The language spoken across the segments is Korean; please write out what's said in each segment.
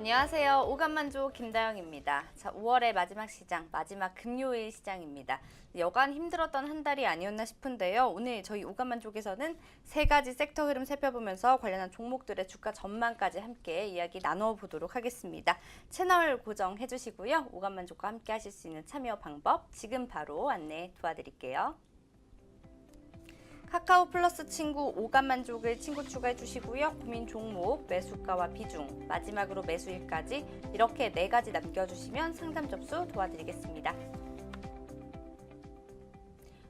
안녕하세요. 오감만족 김다영입니다. 자, 5월의 마지막 시장, 마지막 금요일 시장입니다. 여간 힘들었던 한 달이 아니었나 싶은데요. 오늘 저희 오감만족에서는 세 가지 섹터 흐름 살펴보면서 관련한 종목들의 주가 전망까지 함께 이야기 나눠보도록 하겠습니다. 채널 고정해 주시고요. 오감만족과 함께 하실 수 있는 참여 방법 지금 바로 안내 도와드릴게요. 카카오 플러스 친구 오감만족을 친구 추가해 주시고요. 고민 종목, 매수가와 비중, 마지막으로 매수일까지 이렇게 4가지 남겨주시면 상담 접수 도와드리겠습니다.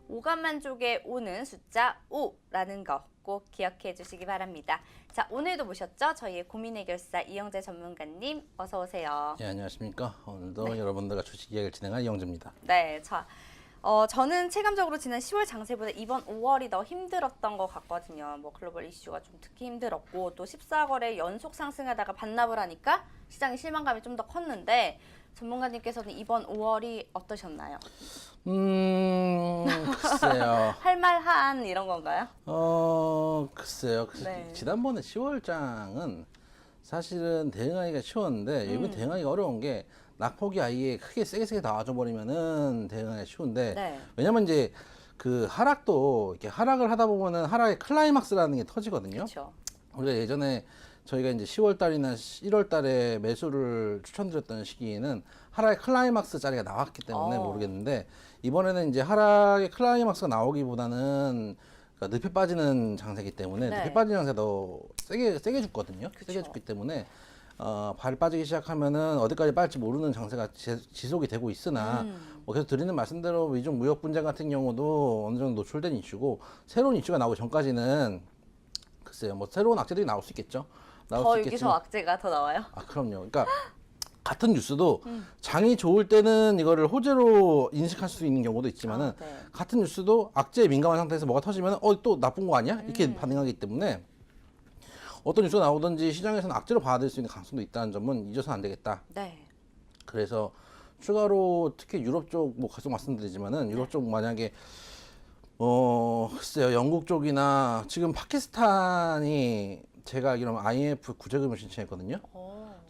오감만족에 오는 숫자 5라는 거 꼭 기억해 주시기 바랍니다. 자, 오늘도 모셨죠? 저희의 고민 해결사 이영재 전문가님 어서 오세요. 네, 안녕하십니까. 오늘도 여러분들과 주식 이야기를 진행할 이영재입니다. 네, 저는 체감적으로 지난 10월 장세보다 이번 5월이 더 힘들었던 것 같거든요. 뭐 글로벌 이슈가 좀 특히 힘들었고 또 14거래 연속 상승하다가 반납을 하니까 시장의 실망감이 좀 더 컸는데 전문가님께서는 이번 5월이 어떠셨나요? 글쎄요. 할만한 이런 건가요? 글쎄요. 네. 지난번에 10월장은 사실은 대응하기가 쉬웠는데 이번 대응하기가 어려운 게 낙폭이 아예 크게 세게 나와줘 버리면은 대응하기가 쉬운데 네. 왜냐면 이제 그 하락도 이렇게 하락을 하다 보면은 하락의 클라이막스라는 게 터지거든요. 그렇죠. 우리가 예전에 저희가 이제 10월 달이나 1월 달에 매수를 추천드렸던 시기에는 하락의 클라이막스 자리가 나왔기 때문에 모르겠는데 이번에는 이제 하락의 클라이막스가 나오기보다는 그러니까 늪에 빠지는 장세기 때문에 네. 늪에 빠지는 장세 더 세게 죽거든요. 그쵸. 세게 죽기 때문에 발 빠지기 시작하면은 어디까지 빠질지 모르는 장세가 지속이 되고 있으나 뭐 계속 드리는 말씀대로 미중 무역 분쟁 같은 경우도 어느 정도 노출된 이슈고 새로운 이슈가 나오기 전까지는 글쎄요, 뭐 새로운 악재들이 나올 수 있겠죠. 더 여기서 악재가 더 나와요? 아, 그럼요. 그러니까 같은 뉴스도 장이 좋을 때는 이거를 호재로 인식할 수 있는 경우도 있지만은 네. 같은 뉴스도 악재에 민감한 상태에서 뭐가 터지면 또 나쁜 거 아니야? 이렇게 반응하기 때문에 어떤 뉴스가 나오든지 시장에서는 악재로 받아들일 수 있는 가능성도 있다는 점은 잊어서는 안 되겠다. 네. 그래서 추가로 특히 유럽 쪽 뭐 계속 말씀드리지만은 유럽 쪽 만약에 글쎄요, 영국 쪽이나 지금 파키스탄이 제가 알기로는 IMF 구제금을 신청했거든요.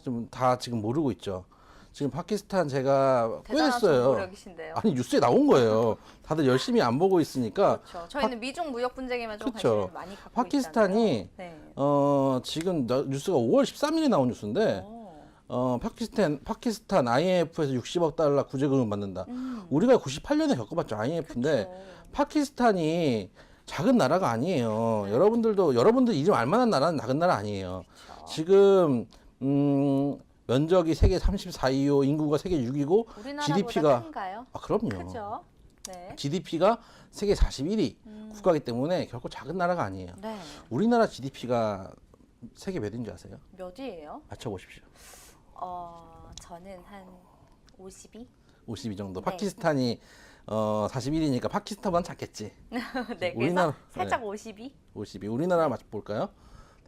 좀 다 지금 모르고 있죠. 지금 파키스탄 제가 꽤 대단한 됐어요. 정보력이신데요. 아니 뉴스에 나온 거예요. 다들 열심히 안 보고 있으니까. 그렇죠. 저희는 미중 무역 분쟁에만 좀 그렇죠. 관심을 많이 갖고 파키스탄이 있잖아요. 네. 지금 뉴스가 5월 13일에 나온 뉴스인데 파키스탄 IMF에서 60억 달러 구제금을 받는다. 우리가 98년에 겪어봤죠. IMF인데 그쵸. 파키스탄이 작은 나라가 아니에요. 여러분들 이름 알만한 나라는 작은 나라 아니에요. 그쵸. 지금 면적이 세계 34위요, 인구가 세계 6위고 우리나라보다 GDP가 큰가요? 그럼요. 크죠. 네. GDP가 세계 41위 국가이기 때문에 결코 작은 나라가 아니에요. 네. 우리나라 GDP가 세계 몇인 줄 아세요? 몇이에요? 맞춰보십시오. 저는 한 52? 52 정도. 네. 파키스탄이 41위니까 파키스탄보다는 작겠지. 네, 그래서 우리나라, 살짝 네. 52? 52. 우리나라 맞춰볼까요?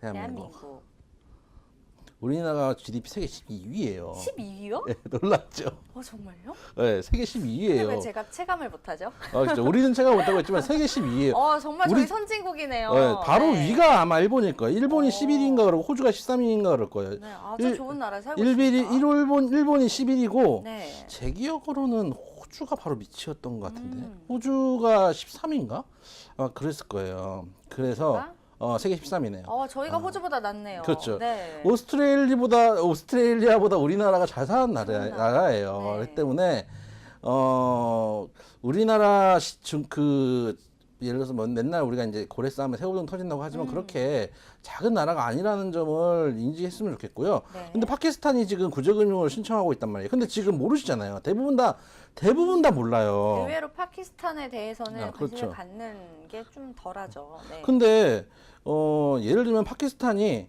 대한민국. 대한민국. 우리나라 GDP 세계 12위예요. 12위요? 네, 놀랐죠? 정말요? 네, 세계 근데 12위예요. 왜 제가 체감을 못하죠? 진짜 우리는 체감 못하고 있지만 세계 12위예요. 정말 저희 선진국이네요. 네, 바로 네. 위가 아마 일본일 거예요. 일본이 11위인가 그러고 호주가 13위인가 그럴 거예요. 네, 아주 좋은 나라에 살고 있습니다. 일본이 11위고 네. 제 기억으로는 호주가 바로 밑이었던 것 같은데 호주가 13위인가? 아마 그랬을 거예요. 그래서 세계 13위네요. 저희가 호주보다 낫네요. 그렇죠. 네. 오스트레일리아보다 우리나라가 잘 사는 나라예요. 네. 그렇기 때문에 우리나라 예를 들어서 뭐 맨날 우리가 이제 고래 싸움에 새우등 터진다고 하지만 그렇게 작은 나라가 아니라는 점을 인지했으면 좋겠고요. 네. 근데 파키스탄이 지금 구제금융을 신청하고 있단 말이에요. 근데 지금 모르시잖아요. 대부분 다 몰라요. 의외로 파키스탄에 대해서는 관심을 그렇죠. 갖는 게 좀 덜하죠. 네. 근데 예를 들면 파키스탄이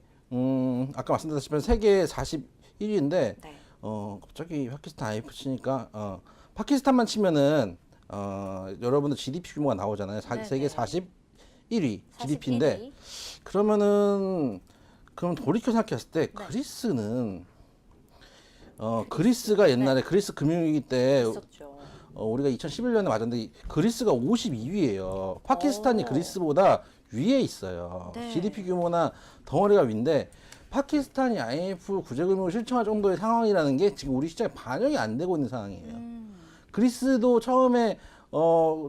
아까 말씀드렸지만 세계 41위인데 네. 갑자기 파키스탄 IF 치니까 파키스탄만 치면은 여러분들 GDP 규모가 나오잖아요. 세계 41위 GDP인데 그럼 돌이켜 생각했을 때 그리스는 그리스가 옛날에 그리스 금융위기 때 있었죠. 우리가 2011년에 맞았는데 그리스가 52위예요. 파키스탄이 그리스보다 위에 있어요. 네. GDP 규모나 덩어리가 위인데 파키스탄이 IMF 구제금융을 신청할 정도의 상황이라는 게 지금 우리 시장에 반영이 안 되고 있는 상황이에요. 그리스도 처음에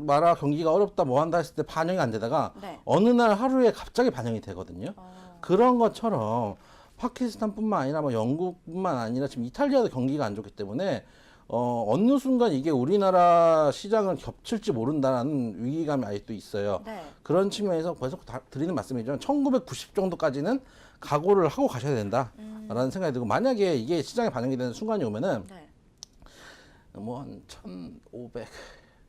마라 경기가 어렵다 뭐 한다 했을 때 반영이 안 되다가 네. 어느 날 하루에 갑자기 반영이 되거든요. 그런 것처럼 파키스탄뿐만 아니라 뭐 영국뿐만 아니라 지금 이탈리아도 경기가 안 좋기 때문에 어느 순간 이게 우리나라 시장을 겹칠지 모른다는 위기감이 아직도 있어요. 네. 그런 측면에서 계속 드리는 말씀이지만 1990 정도까지는 각오를 하고 가셔야 된다라는 생각이 들고 만약에 이게 시장에 반영이 되는 순간이 오면은 네. 뭐 한 1,500,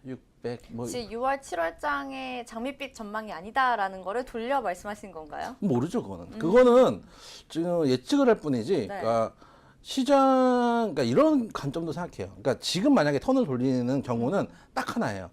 600 뭐 혹시 6월, 7월장에 장밋빛 전망이 아니다라는 거를 돌려 말씀하신 건가요? 모르죠 그거는. 그거는 지금 예측을 할 뿐이지. 그러니까 시장 그러니까 이런 관점도 생각해요. 그러니까 지금 만약에 턴을 돌리는 경우는 딱 하나예요.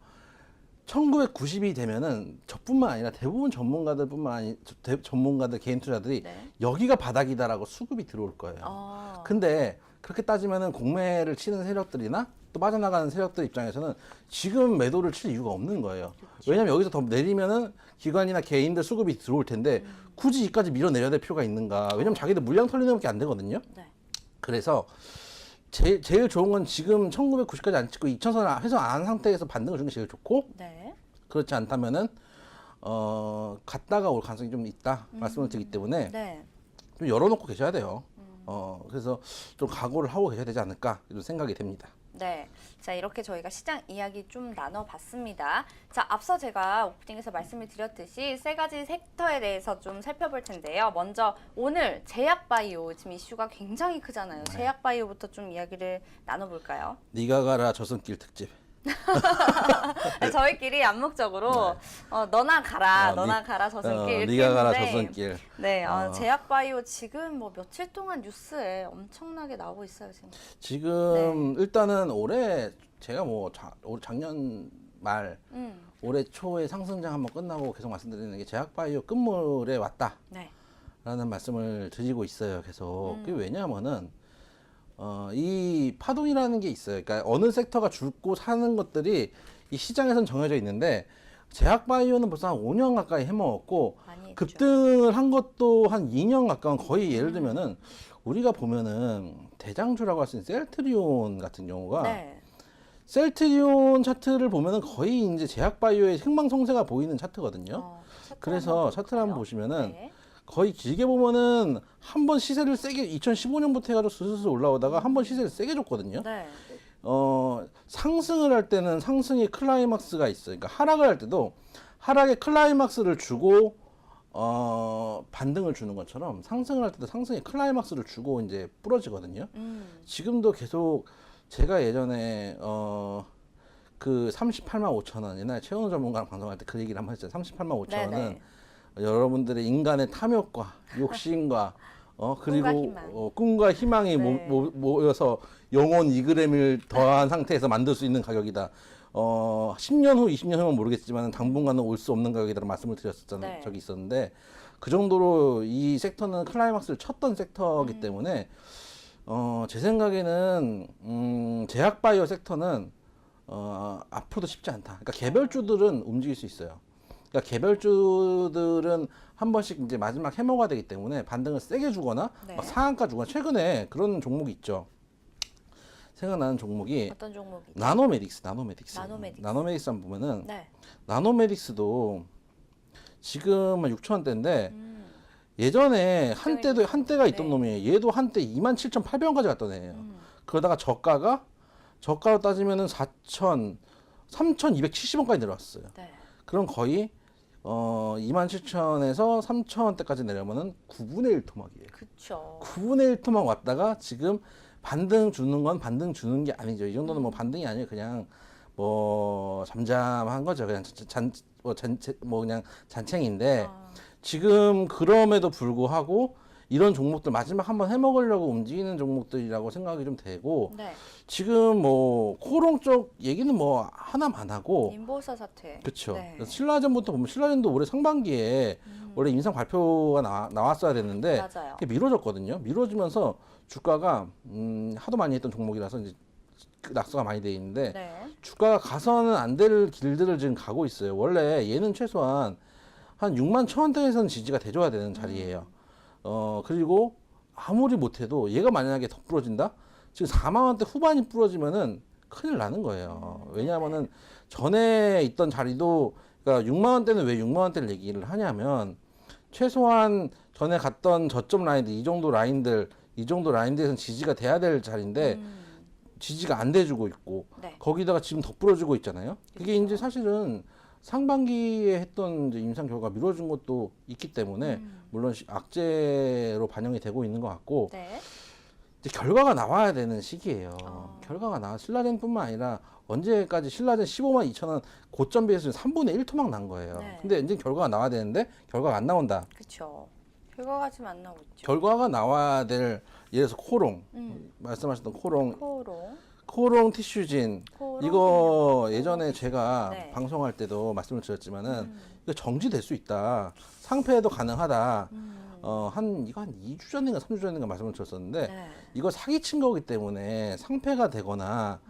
1990이 되면은 저뿐만 아니라 대부분 전문가들뿐만 아니 전문가들 개인 투자들이 네. 여기가 바닥이다라고 수급이 들어올 거예요. 근데 그렇게 따지면은 공매를 치는 세력들이나 또 빠져나가는 세력들 입장에서는 지금 매도를 칠 이유가 없는 거예요. 왜냐면 여기서 더 내리면은 기관이나 개인들 수급이 들어올 텐데 굳이 이까지 밀어내려야 될 필요가 있는가. 왜냐면 자기들 물량 털리는 게 안 되거든요. 네. 그래서 제일 좋은 건 지금 1990까지 안 찍고 2000선 해서 안 상태에서 반등을 주는 게 제일 좋고 네. 그렇지 않다면은 갔다가 올 가능성이 좀 있다 말씀을 드리기 때문에 네. 좀 열어놓고 계셔야 돼요. 그래서 좀 각오를 하고 계셔야 되지 않을까 이런 생각이 됩니다. 네. 자, 이렇게 저희가 시장 이야기 좀 나눠봤습니다. 자, 앞서 제가 오프닝에서 말씀을 드렸듯이 세 가지 섹터에 대해서 좀 살펴볼 텐데요. 먼저 오늘 제약바이오 지금 이슈가 굉장히 크잖아요. 제약바이오부터 좀 이야기를 나눠볼까요? 네가 가라 저승길 특집. 저희끼리 암묵적으로 너나 가라, 어, 너나 니- 가라 저승길 이렇게 네가 가라 했는데 저승길. 네, 제약바이오 지금 뭐 며칠 동안 뉴스에 엄청나게 나오고 있어요 지금. 지금 일단은 올해 제가 뭐 올 작년 말 올해 초에 상승장 한번 끝나고 계속 말씀드리는 게 제약바이오 끝물에 왔다라는 네. 말씀을 드리고 있어요. 계속. 그게 왜냐하면은 이 파동이라는 게 있어요. 그러니까 어느 섹터가 죽고 사는 것들이 이 시장에선 정해져 있는데 제약바이오는 벌써 한 5년 가까이 해먹었고 많이 했죠. 급등을 한 것도 한 2년 가까운 거의 예를 들면은 우리가 보면은 대장주라고 할 수 있는 셀트리온 같은 경우가 네. 셀트리온 차트를 보면은 거의 이제 제약바이오의 흥망성쇠가 보이는 차트거든요. 그래서 차트를 한번 보시면은 네. 거의 길게 보면은 한 번 시세를 세게 2015년부터 해가지고 슬슬 올라오다가 한 번 시세를 세게 줬거든요. 네. 상승을 할 때는 상승의 클라이막스가 있어요. 그러니까 하락을 할 때도 하락의 클라이막스를 주고 반등을 주는 것처럼 상승을 할 때도 상승의 클라이막스를 주고 이제 부러지거든요. 지금도 계속 제가 예전에 그 38만 5천 원 옛날에 최원우 전문가랑 방송할 때 그 얘기를 한번 했잖아요. 38만 5천 원은 네네. 여러분들의 인간의 탐욕과 욕심과 그리고 희망. 꿈과 희망이 네. 모여서 영혼 2g을 더한 상태에서 만들 수 있는 가격이다. 10년 후, 20년 후면 모르겠지만 당분간은 올 수 없는 가격이라고 말씀을 드렸었잖아요. 네. 적이 있었는데 그 정도로 이 섹터는 클라이막스를 쳤던 섹터이기 때문에 제 생각에는 제약바이오 섹터는 앞으로도 쉽지 않다. 그러니까 개별주들은 움직일 수 있어요. 그러니까 개별주들은 한 번씩 이제 마지막 해머가 되기 때문에 반등을 세게 주거나 네. 막 상한가 주거나 최근에 그런 종목이 있죠. 생각나는 종목이 어떤 종목이죠? 나노메딕스. 나노메딕스 한번 보면은 네. 나노메딕스도 지금 6,000원대인데 예전에 한때가 있던 네. 놈이에요. 얘도 한때 27,800원까지 갔던 애예요. 그러다가 저가로 따지면은 3,270원까지 내려왔어요. 네. 그럼 거의 27,000원에서 3,000원대까지 내려면은 9분의 1 토막이에요. 그쵸. 9분의 1 토막 왔다가 지금 반등 주는 건 반등 주는 게 아니죠. 이 정도는 뭐 반등이 아니에요. 그냥 뭐 잠잠한 거죠. 그냥 그냥 잔챙인데 지금 그럼에도 불구하고 이런 종목들 마지막 한번 해먹으려고 움직이는 종목들이라고 생각이 좀 되고 네. 지금 뭐 코롱 쪽 얘기는 뭐 하나만 하고 인보사 사태. 그렇죠. 네. 신라전부터 보면 신라전도 올해 상반기에 원래 인상 발표가 나왔어야 됐는데 맞아요. 그게 미뤄졌거든요. 미뤄지면서 주가가 하도 많이 했던 종목이라서 이제 낙서가 많이 돼 있는데 네. 주가가 가서는 안 될 길들을 지금 가고 있어요. 원래 얘는 최소한 한 6만 1,000원대에서는 지지가 돼줘야 되는 자리예요. 그리고 아무리 못해도 얘가 만약에 더 부러진다? 지금 4만 원대 후반이 부러지면은 큰일 나는 거예요. 왜냐하면은 전에 있던 자리도 그러니까 6만 원대는 왜 6만 원대를 얘기를 하냐면 최소한 전에 갔던 저점 라인들 이 정도 라인들에서는 지지가 돼야 될 자리인데 지지가 안 돼주고 있고 네. 거기다가 지금 더 부러지고 있잖아요. 그게 그렇죠. 이제 사실은 상반기에 했던 이제 임상 결과 미뤄진 것도 있기 때문에 물론 악재로 반영이 되고 있는 것 같고 네. 이제 결과가 나와야 되는 시기예요. 결과가 신라젠뿐만 아니라 언제까지 신라젠 15만 2천 원 고점 비해서 3분의 1 토막 난 거예요. 네. 근데 이제 결과가 나와야 되는데 결과가 안 나온다. 그렇죠. 결과가 지금 안 나오고 있죠. 결과가 나와야 될 예를 들어서 코롱 말씀하셨던 코롱 티슈진 코롱 이거 생명. 예전에 제가 네. 방송할 때도 말씀을 드렸지만은 이거 정지될 수 있다. 상패도 가능하다. 이거 한 2주 전인가 3주 전인가 말씀을 드렸었는데 네. 이거 사기친 거기 때문에 상패가 되거나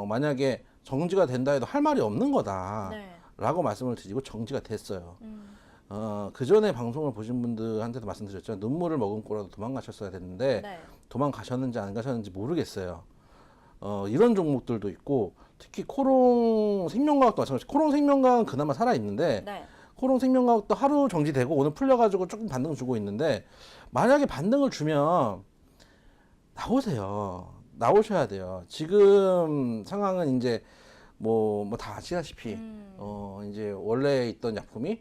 만약에 정지가 된다 해도 할 말이 없는 거다. 네. 라고 말씀을 드리고 정지가 됐어요. 그 전에 방송을 보신 분들한테도 말씀드렸죠. 눈물을 머금고라도 도망가셨어야 됐는데 네. 도망가셨는지 안 가셨는지 모르겠어요. 이런 종목들도 있고 특히 코롱 생명과학도 마찬가지. 코롱 생명과학은 그나마 살아 있는데 네. 코롱 생명과학도 하루 정지되고 오늘 풀려가지고 조금 반등 주고 있는데 만약에 반등을 주면 나오셔야 돼요. 지금 상황은 이제 뭐 다 아시다시피 이제 원래 있던 약품이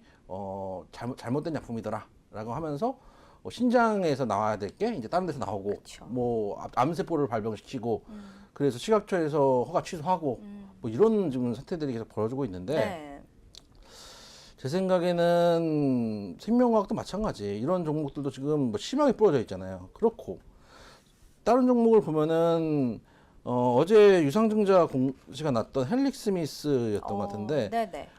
잘못된 약품이더라라고 하면서 신장에서 나와야 될 게 이제 다른 데서 나오고 그쵸. 뭐 암세포를 발병시키고 그래서 식약처에서 허가 취소하고 뭐 이런 지금 사태들이 계속 벌어지고 있는데 네. 제 생각에는 생명과학도 마찬가지 이런 종목들도 지금 뭐 심하게 부러져 있잖아요. 그렇고 다른 종목을 보면은 어제 유상증자 공시가 났던 헬릭스미스였던 것 같은데 네네.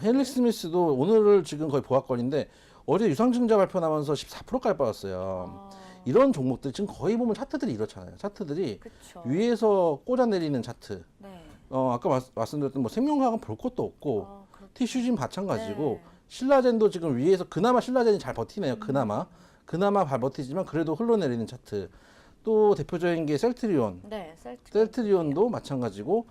헬릭스미스도 오늘을 지금 거의 보합권인데 어제 유상증자 발표 나면서 14%까지 빠졌어요. 이런 종목들 지금 거의 보면 차트들이 이렇잖아요. 차트들이 그렇죠. 위에서 꽂아 내리는 차트. 네. 아까 말씀드렸던 뭐 생명과학은 볼 것도 없고 그렇죠. 티슈진 마찬가지고 네. 신라젠도 지금 위에서 그나마 신라젠이 잘 버티네요. 그나마 잘 버티지만 그래도 흘러내리는 차트. 또 대표적인 게 셀트리온. 네. 셀트리온도 마찬가지고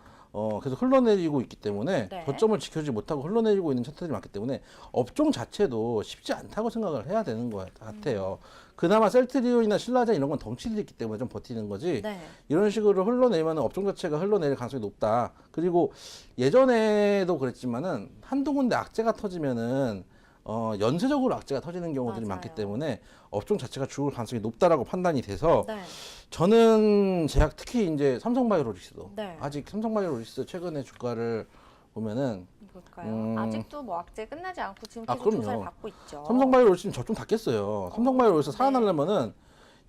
계속 흘러내리고 있기 때문에 네. 저점을 지켜주지 못하고 흘러내리고 있는 차트들이 많기 때문에 업종 자체도 쉽지 않다고 생각을 해야 되는 것 같아요. 그나마 셀트리온이나 신라젠 이런 건 덩치들이 있기 때문에 좀 버티는 거지. 네. 이런 식으로 흘러내면 업종 자체가 흘러내릴 가능성이 높다. 그리고 예전에도 그랬지만은 한두 군데 악재가 터지면은 연쇄적으로 악재가 터지는 경우들이 맞아요. 많기 때문에 업종 자체가 죽을 가능성이 높다라고 판단이 돼서 네. 저는 제약 특히 이제 삼성바이오로직스도 네. 아직 삼성바이오로직스 최근에 주가를 보면은 볼까요? 아직도 뭐 악재 끝나지 않고 지금 아, 계속 그럼요. 조사를 받고 있죠. 삼성바이오로직스 저좀 닫겠어요. 삼성바이오로직스 네. 살아나려면은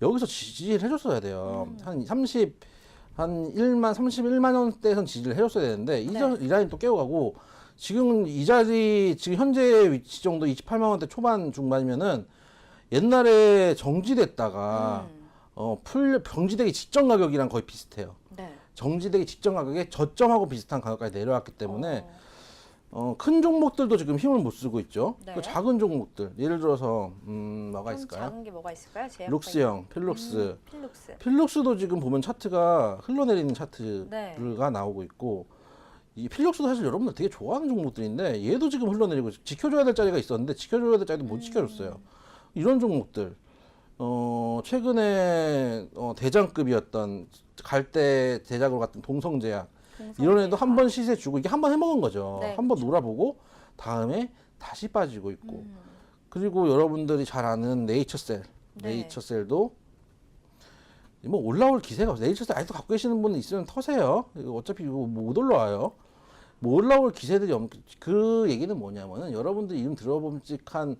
여기서 지지를 해줬어야 돼요. 한 31만 원대에선 지지를 해줬어야 되는데 네. 이 라인 또 깨워가고 지금 이 자리 지금 현재 위치 정도 28만 원대 초반 중반이면은 옛날에 정지됐다가 정지되기 직전 가격이랑 거의 비슷해요. 네. 정지되기 직전 가격에 저점하고 비슷한 가격까지 내려왔기 때문에 큰 종목들도 지금 힘을 못 쓰고 있죠. 네. 또 작은 종목들 예를 들어서 뭐가 좀 있을까요? 작은 게 뭐가 있을까요? 제약 룩스형, 필룩스. 필룩스. 필룩스도 지금 보면 차트가 흘러내리는 차트가 네. 나오고 있고 이 필룩스도 사실 여러분들 되게 좋아하는 종목들인데 얘도 지금 흘러내리고 지켜줘야 될 자리가 있었는데 지켜줘야 될 자리도 못 지켜줬어요. 이런 종목들 최근에 대장급이었던 갈대 제작으로 갔던 동성제약 이런 애도 한 번 시세 주고 이게 한 번 해먹은 거죠. 네, 한 번 놀아보고 다음에 다시 빠지고 있고 그리고 여러분들이 잘 아는 네이처셀 네. 네이처셀도 뭐 올라올 기세가 없어요. 네이처셀 아직도 갖고 계시는 분 있으면 터세요. 이거 어차피 이거 못 올라와요. 뭐 올라올 기세들이 그 얘기는 뭐냐면은 여러분들 이름 들어봄직한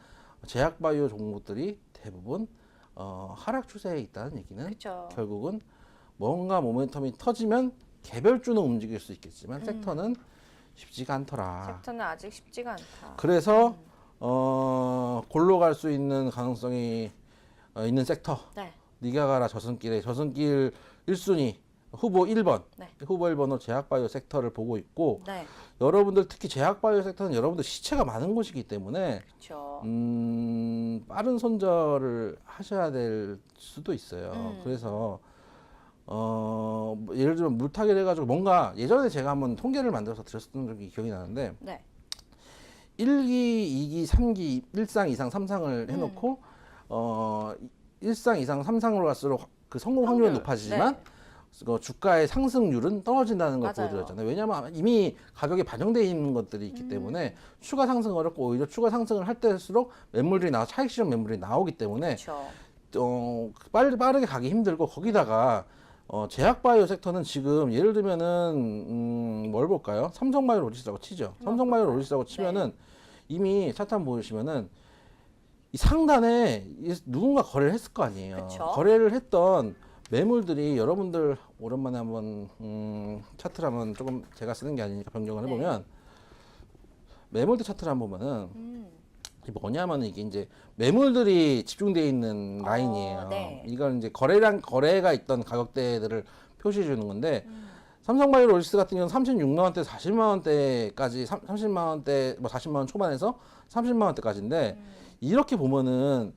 제약바이오 종목들이 대부분 하락 추세에 있다는 얘기는 그쵸. 결국은 뭔가 모멘텀이 터지면 개별주는 움직일 수 있겠지만 섹터는 쉽지가 않더라. 섹터는 아직 쉽지가 않다. 그래서 골로 갈 수 있는 가능성이 있는 섹터. 네. 니가 가라 저승길 1순위 후보 1번, 네. 후보 1번으로 제약바이오 섹터를 보고 있고 네. 여러분들 특히 제약바이오 섹터는 여러분들 시체가 많은 곳이기 때문에 그렇죠. 빠른 손절을 하셔야 될 수도 있어요. 그래서 뭐 예를 들면 물타기를 해가지고 뭔가 예전에 제가 한번 통계를 만들어서 드렸던 적이 기억이 나는데 네. 1기, 2기, 3기, 1상, 2상, 3상을 해놓고 1상, 2상, 3상으로 갈수록 그 성공 확률은 확률. 높아지지만 네. 그 주가의 상승률은 떨어진다는 걸 맞아요. 보여드렸잖아요. 왜냐하면 이미 가격에 반영되어 있는 것들이 있기 때문에 추가 상승 어렵고 오히려 추가 상승을 할 때일수록 매물들이 나와 차익 실현 매물이 나오기 때문에 그렇죠. 빠르게 가기 힘들고 거기다가 제약바이오 섹터는 지금 예를 들면은 뭘 볼까요? 삼성바이오 로지스라고 치죠. 삼성바이오 로지스라고 치면은 이미 차트 한번 보시면은 이 상단에 누군가 거래를 했을 거 아니에요. 그쵸. 거래를 했던 매물들이 여러분들 오랜만에 한번 차트를 한번 조금 제가 쓰는 게 아니니까 변경을 해보면 매물들 차트를 한번 보면은 이게 뭐냐면 이게 이제 매물들이 집중되어 있는 라인이에요. 네. 이건 이제 거래가 있던 가격대들을 표시해 주는 건데 삼성바이오 로지스 같은 경우는 36만 원대, 40만 원대까지 30만 원대, 뭐 40만 원 초반에서 30만 원대까지인데 이렇게 보면은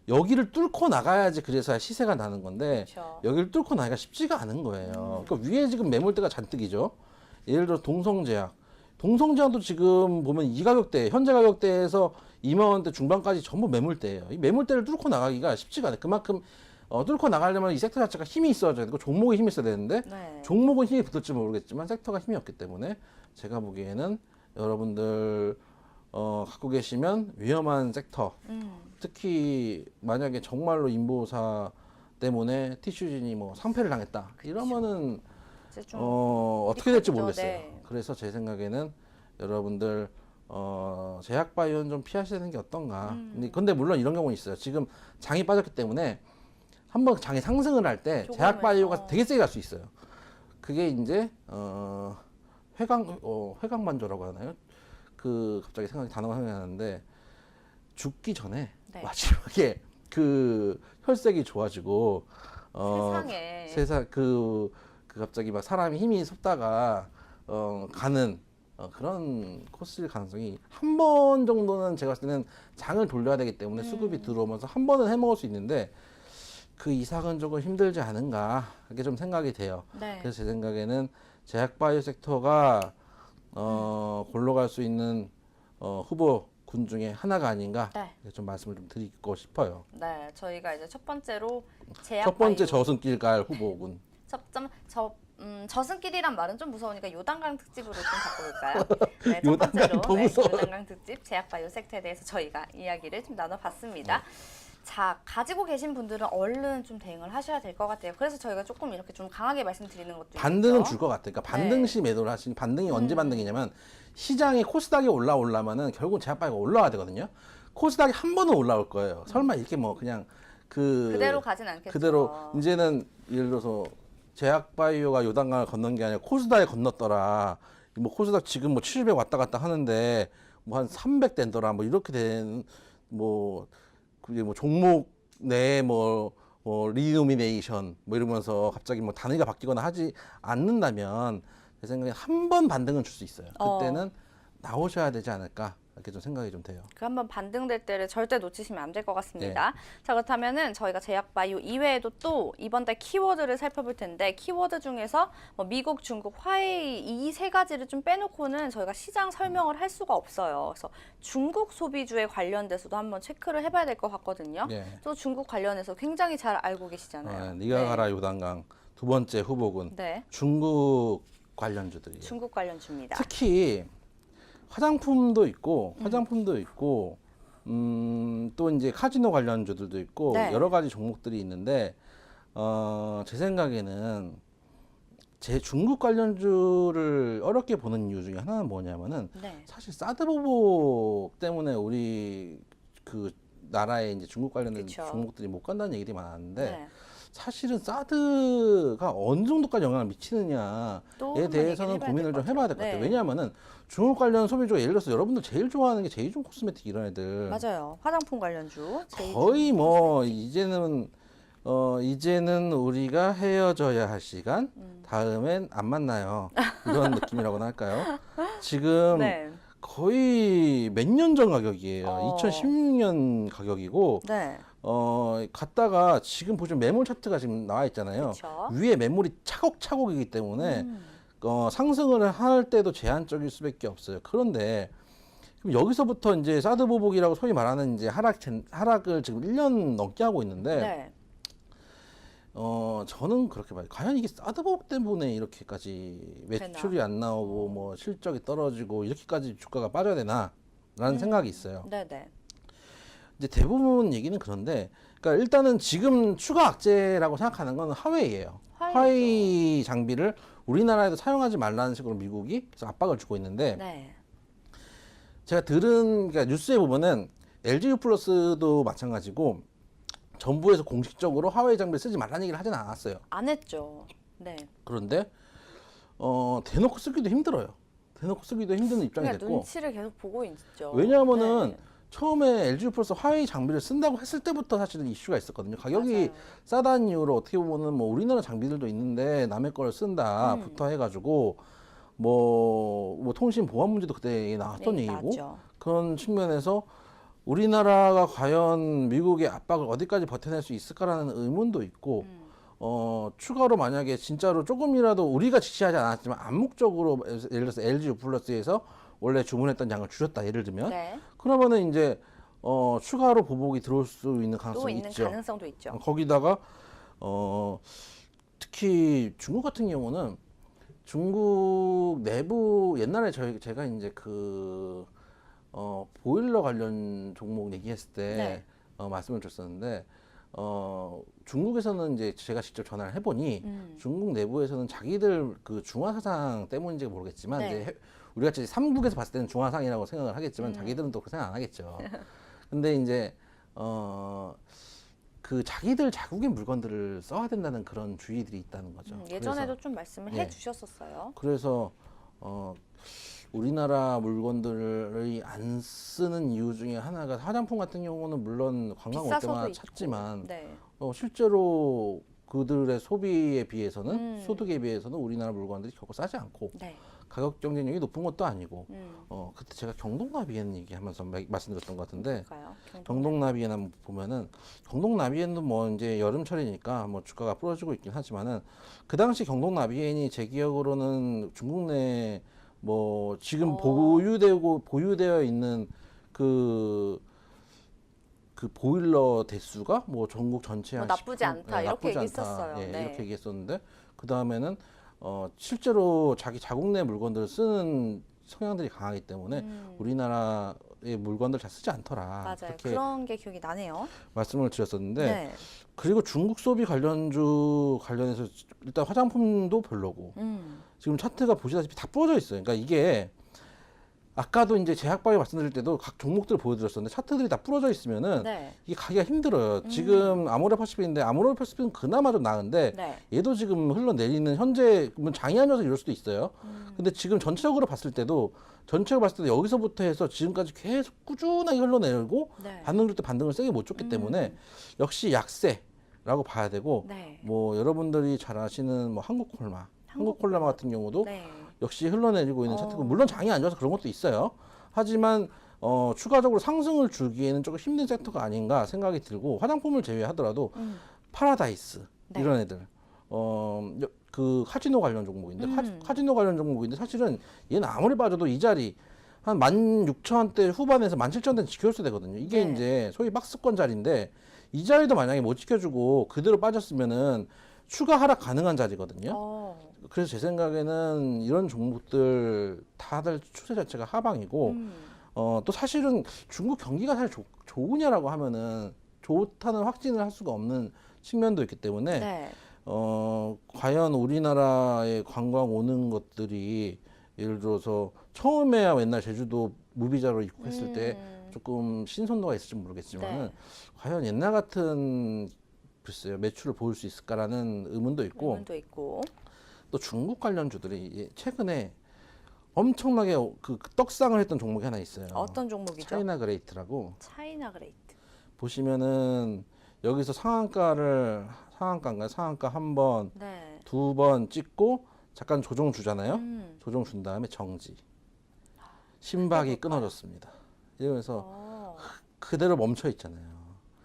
여기를 뚫고 나가야지 그래서 시세가 나는 건데 그쵸. 여기를 뚫고 나기가 쉽지가 않은 거예요. 그러니까 위에 지금 매물대가 잔뜩이죠. 예를 들어 동성제약. 동성제약도 지금 보면 이 가격대, 현재 가격대에서 2만 원대 중반까지 전부 매물대예요. 이 매물대를 뚫고 나가기가 쉽지가 않아요. 그만큼 뚫고 나가려면 이 섹터 자체가 힘이 있어야 되고 종목에 힘이 있어야 되는데 네. 종목은 힘이 붙을지 모르겠지만 섹터가 힘이 없기 때문에 제가 보기에는 여러분들 갖고 계시면 위험한 sek터 특히 만약에 정말로 인보사 때문에 티슈진이 뭐 상패를 당했다 이러면은 이제 좀 어떻게 될지 삐끗죠. 모르겠어요. 네. 그래서 제 생각에는 여러분들 제약바이오는 좀 피하시는 게 어떤가. 근데 물론 이런 경우는 있어요. 지금 장이 빠졌기 때문에 한번 장이 상승을 할 때 조금은, 제약바이오가 되게 세게 갈 수 있어요. 그게 이제 회강만조라고 하나요? 그 갑자기 단어가 생각이 나는데 죽기 전에 네. 마지막에 그 혈색이 좋아지고 세상에. 세상 그 갑자기 막 사람이 힘이 솟다가 가는 그런 코스일 가능성이 한 번 정도는 제가 봤을 때는 장을 돌려야 되기 때문에 수급이 들어오면서 한 번은 해먹을 수 있는데 그 이상은 조금 힘들지 않은가 이렇게 좀 생각이 돼요. 네. 그래서 제 생각에는 제약바이오 섹터가 골로 수 있는 후보군 중에 하나가 아닌가 네. 좀 말씀을 좀 드리고 싶어요. 네, 저희가 이제 첫 번째로 제약 첫 번째 바이오. 저승길 갈 후보군. 저승길이란 말은 좀 무서우니까 요단강 특집으로 좀 바꿔볼까요? 네, 첫 요단강 번째로 더 무서워요. 요단강 특집 제약바이오 섹터에 대해서 저희가 이야기를 좀 나눠봤습니다. 자, 가지고 계신 분들은 얼른 좀 대응을 하셔야 될 것 같아요. 그래서 저희가 조금 이렇게 좀 강하게 말씀드리는 것도 반등은 있죠. 줄 것 같아요. 그러니까 반등 시 매도를 하시는 반등이 언제 반등이냐면 시장이 코스닥이 올라오려면은 결국 제약바이오가 올라와야 되거든요. 코스닥이 한 번은 올라올 거예요. 설마 이렇게 뭐 그냥 그대로 가진 않겠죠. 그대로 이제는 예를 들어서 제약바이오가 요단강을 건넌 게 아니라 코스닥에 건넜더라. 뭐 코스닥 지금 뭐 700 왔다 갔다 하는데 뭐 한 300 된더라. 뭐 이렇게 된 뭐 그게 뭐 종목 내 뭐 리노미네이션 뭐 이러면서 갑자기 뭐 단위가 바뀌거나 하지 않는다면 제 생각에 한 번 반등은 줄 수 있어요. 그때는 나오셔야 되지 않을까 이렇게 좀 생각이 좀 돼요. 그 한번 반등될 때를 절대 놓치시면 안 될 것 같습니다. 네. 자, 그렇다면은 저희가 제약바이오 이외에도 또 이번 달 키워드를 살펴볼 텐데 키워드 중에서 뭐 미국, 중국, 화웨이 이 세 가지를 좀 빼놓고는 저희가 시장 설명을 할 수가 없어요. 그래서 중국 소비주에 관련돼서도 한번 체크를 해봐야 될 것 같거든요. 네. 또 중국 관련해서 굉장히 잘 알고 계시잖아요. 네가 가라 요단강 두 번째 후보군 네. 중국 관련주들이에요. 중국 관련주입니다. 특히 화장품도 있고 또 이제 카지노 관련주들도 있고 네. 여러 가지 종목들이 있는데 제 생각에는 제 중국 관련주를 어렵게 보는 이유 중에 하나는 뭐냐면은 네. 사실 사드 보복 때문에 우리 그 나라에 이제 중국 관련된 그쵸. 종목들이 못 간다는 얘기들이 많았는데 네. 사실은 사드가 어느 정도까지 영향을 미치느냐에 또 한번 대해서는 얘기를 고민을 좀 해봐야 될 것 네. 같아요. 왜냐하면은 중국 관련 소비주가 예를 들어서 여러분들 제일 좋아하는 게 제이준 코스메틱 이런 애들 맞아요. 화장품 관련주. 거의 뭐 이제는 이제는 우리가 헤어져야 할 시간, 다음엔 안 만나요. 이런 느낌이라고나 할까요? 지금 네. 거의 몇 년 전 가격이에요. 2016년 가격이고, 네. 갔다가 지금 보시면 매물 차트가 지금 나와 있잖아요. 그쵸. 위에 매물이 차곡차곡이기 때문에 상승을 할 때도 제한적일 수밖에 없어요. 그런데 그럼 여기서부터 이제 사드 보복이라고 소위 말하는 이제 하락을 지금 1년 넘게 하고 있는데, 네. 저는 그렇게 봐요. 과연 이게 사드 보복 때문에 이렇게까지 매출이 안 나오고 뭐 실적이 떨어지고 이렇게까지 주가가 빠져야 되나라는 생각이 있어요. 네네. 이제 대부분 얘기는 그런데, 그러니까 일단은 지금 추가 악재라고 생각하는 건 화웨이예요. 화웨이죠. 화웨이 장비를 우리나라에도 사용하지 말라는 식으로 미국이 그래서 압박을 주고 있는데, 네. 제가 들은 그러니까 뉴스에 보면은 LG U 플러스도 마찬가지고 정부에서 공식적으로 화웨이 장비를 쓰지 말라는 얘기를 하진 않았어요. 안 했죠. 네. 그런데 대놓고 쓰기도 힘들어요. 대놓고 쓰기도 힘든 입장이 그러니까 됐고, 눈치를 계속 보고 있죠. 왜냐하면은 네. 처음에 LG U 플러스 화웨이 장비를 쓴다고 했을 때부터 사실은 이슈가 있었거든요. 가격이 맞아요. 싸다는 이유로 어떻게 보면은 뭐 우리나라 장비들도 있는데 남의 거를 쓴다부터 해가지고 뭐 통신 보안 문제도 그때 나왔던 네, 얘기고, 나왔죠. 그런 측면에서 우리나라가 과연 미국의 압박을 어디까지 버텨낼 수 있을까라는 의문도 있고, 추가로 만약에 진짜로 조금이라도 우리가 지시하지 않았지만 암묵적으로 예를 들어서 LG U 플러스에서 원래 주문했던 양을 줄였다 예를 들면, 네. 그러면은 이제 추가로 보복이 들어올 수 있는 또 가능성이 있는 있죠. 가능성도 있죠. 거기다가 특히 중국 같은 경우는 중국 내부 옛날에 제가 이제 보일러 관련 종목 얘기했을 때 네. 말씀을 드렸었는데, 중국에서는 이제 제가 직접 전화를 해보니 중국 내부에서는 자기들 그 중화 사상 때문인지 모르겠지만, 네. 이제 우리가 이제 삼국에서 봤을 때는 중화상이라고 생각을 하겠지만 자기들은 또 그렇게 생각 안 하겠죠. 근데 이제 그 자기들 자국의 물건들을 써야 된다는 그런 주의들이 있다는 거죠. 예전에도 좀 말씀을 예. 해주셨었어요. 그래서 우리나라 물건들을 안 쓰는 이유 중에 하나가, 화장품 같은 경우는 물론 관광 올 비싸서도 때마다 있고. 찾지만 네. 실제로 그들의 소비에 비해서는 소득에 비해서는 우리나라 물건들이 결코 싸지 않고 네. 가격 경쟁력이 높은 것도 아니고, 음. 그때 제가 경동나비엔 얘기하면서 말씀드렸던 것 같은데, 볼까요? 경동나비엔 한번 보면은, 경동나비엔도 뭐 이제 여름철이니까 뭐 주가가 부러지고 있긴 하지만은, 그 당시 경동나비엔이 제 기억으로는 중국 내 뭐 지금 보유되어 있는 그 보일러 대수가 뭐 전국 전체 한 나쁘지 10%, 않다, 이렇게 나쁘지 않다. 얘기했었어요. 예, 네. 이렇게 얘기했었는데, 그 다음에는 실제로 자기 자국 내 물건들을 쓰는 성향들이 강하기 때문에 우리나라의 물건들 잘 쓰지 않더라. 맞아요. 그렇게 그런 게 기억이 나네요. 말씀을 드렸었는데, 네. 그리고 중국 소비 관련주 관련해서 일단 화장품도 별로고, 지금 차트가 보시다시피 다 부러져 있어요. 그러니까 이게 아까도 이제 제약바에 말씀드릴 때도 각 종목들을 보여드렸었는데, 차트들이 다 부러져 있으면은 네. 이게 가기가 힘들어요. 지금 아모레퍼시픽인데, 아모레퍼시픽은 그나마 좀 나은데, 네. 얘도 지금 흘러내리는 현재 장이 아니어서 이럴 수도 있어요. 근데 지금 전체적으로 봤을 때도 여기서부터 해서 지금까지 계속 꾸준하게 흘러내리고 네. 반등 줄 때 반등을 세게 못 줬기 때문에 역시 약세라고 봐야 되고, 네. 뭐 여러분들이 잘 아시는 뭐 한국콜라마 같은 경우도 네. 역시 흘러내리고 있는 차트고, 물론 장이 안 좋아서 그런 것도 있어요. 하지만 추가적으로 상승을 주기에는 조금 힘든 섹터가 아닌가 생각이 들고, 화장품을 제외하더라도 파라다이스 네. 이런 애들 그 카지노 관련 종목인데, 카지노 관련 종목인데 사실은 얘는 아무리 빠져도 이 자리 한 16,000원대 후반에서 17,000원대 지켜줘야 되거든요. 이게 네. 이제 소위 박스권 자리인데, 이 자리도 만약에 못 지켜주고 그대로 빠졌으면은 추가 하락 가능한 자리거든요. 그래서 제 생각에는 이런 종목들 다들 추세 자체가 하방이고, 또 사실은 중국 경기가 사실 좋으냐라고 하면은 좋다는 확진을 할 수가 없는 측면도 있기 때문에, 네. 과연 우리나라에 관광 오는 것들이 예를 들어서 처음에야 옛날 제주도 무비자로 입국했을 때 조금 신선도가 있을지 모르겠지만은, 네. 과연 옛날 같은 글쎄요 매출을 보일 수 있을까라는 의문도 있고, 의문도 있고. 또 중국 관련주들이 최근에 엄청나게 그 떡상을 했던 종목이 하나 있어요. 어떤 종목이죠? 차이나 그레이트라고. 차이나 그레이트. 보시면은 여기서 상한가인가요? 상한가 한 번, 네. 두 번 찍고 잠깐 조정 주잖아요. 음. 조정 준 다음에 정지. 심박이 끊어졌습니다. 이러면서 어. 그대로 멈춰 있잖아요.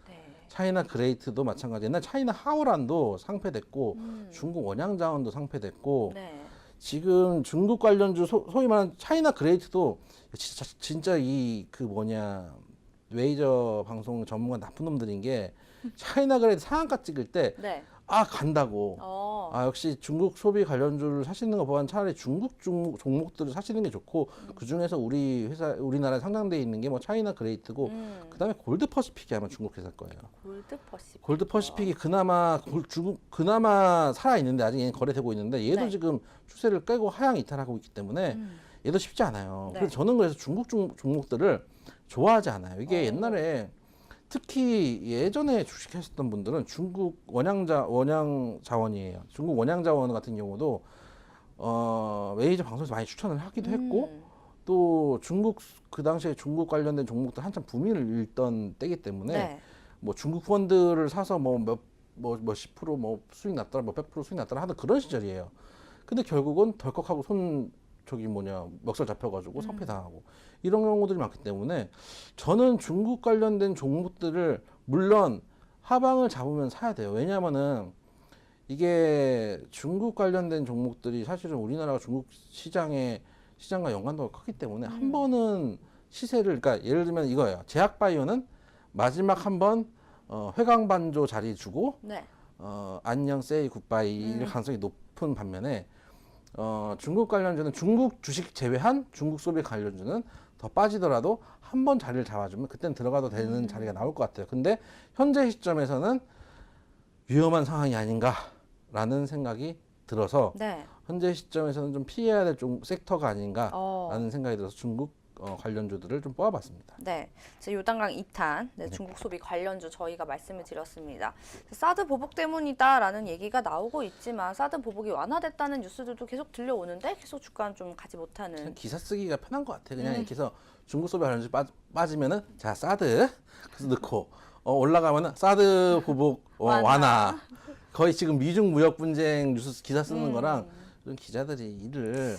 네. 차이나 그레이트도 마찬가지. 옛날 차이나 하오란도 상폐됐고 음. 중국 원양자원도 상폐됐고 네. 지금 중국 관련주 소위 말하는 차이나 그레이트도 진짜 이 그 뭐냐 웨이저 방송 전문가 나쁜 놈들인 게 차이나 그레이트 상한가 찍을 때 네. 아 간다고 어. 아 역시 중국 소비 관련주를 사시는 것보다는 차라리 중국 종목들을 사시는 게 좋고 그 중에서 우리 회사 우리나라에 상장돼 있는 게 뭐 차이나 그레이트고 그다음에 골드 퍼시픽이 아마 중국 회사일 거예요. 골드 퍼시픽. 골드 퍼시픽이 그나마 그나마 살아 있는데 아직 얘는 거래되고 있는데 얘도 네. 지금 추세를 깨고 하향 이탈하고 있기 때문에 얘도 쉽지 않아요. 네. 그래서 저는 그래서 중국 종목들을 좋아하지 않아요. 이게 어. 옛날에 특히 예전에 주식했었던 분들은 중국 원양 자원이에요. 중국 원양 자원 같은 경우도 웨이저 방송에서 많이 추천을 하기도 했고 또 중국 그 당시에 중국 관련된 종목들 한참 붐을 일던 때기 때문에 네. 뭐 중국 펀드를 사서 뭐 10% 뭐 수익 났더라, 뭐 100% 수익 났더라 하던 그런 시절이에요. 근데 결국은 덜컥하고 멱살 잡혀가지고 성패당하고 이런 경우들이 많기 때문에 저는 중국 관련된 종목들을 물론 하방을 잡으면 사야 돼요. 왜냐하면은 이게 중국 관련된 종목들이 사실은 우리나라가 중국 시장과 연관도가 크기 때문에 한 번은 시세를 그러니까 예를 들면 이거예요. 제약바이오는 마지막 한 번 회광반조 자리 주고 네. 안녕 세이 굿바이 일 가능성이 높은 반면에 중국 관련주는 중국 주식 제외한 중국 소비 관련주는 더 빠지더라도 한 번 자리를 잡아주면 그때는 들어가도 되는 자리가 나올 것 같아요. 근데 현재 시점에서는 위험한 상황이 아닌가라는 생각이 들어서 네. 현재 시점에서는 좀 피해야 될 섹터가 아닌가라는 어. 생각이 들어서 중국 관련주들을 좀 뽑아봤습니다. 네, 요단강 2탄 중국 소비 관련주 저희가 말씀을 드렸습니다. 사드 보복 때문이다라는 얘기가 나오고 있지만 사드 보복이 완화됐다는 뉴스들도 계속 들려오는데 계속 주가는 좀 가지 못하는. 그냥 기사 쓰기가 편한 것 같아. 그냥 이렇게 해서 중국 소비 관련주 빠지면은 자 사드 그래서 넣고 올라가면은 사드 보복 완화. 거의 지금 미중 무역 분쟁 뉴스 기사 쓰는 거랑 이런 기자들이 일을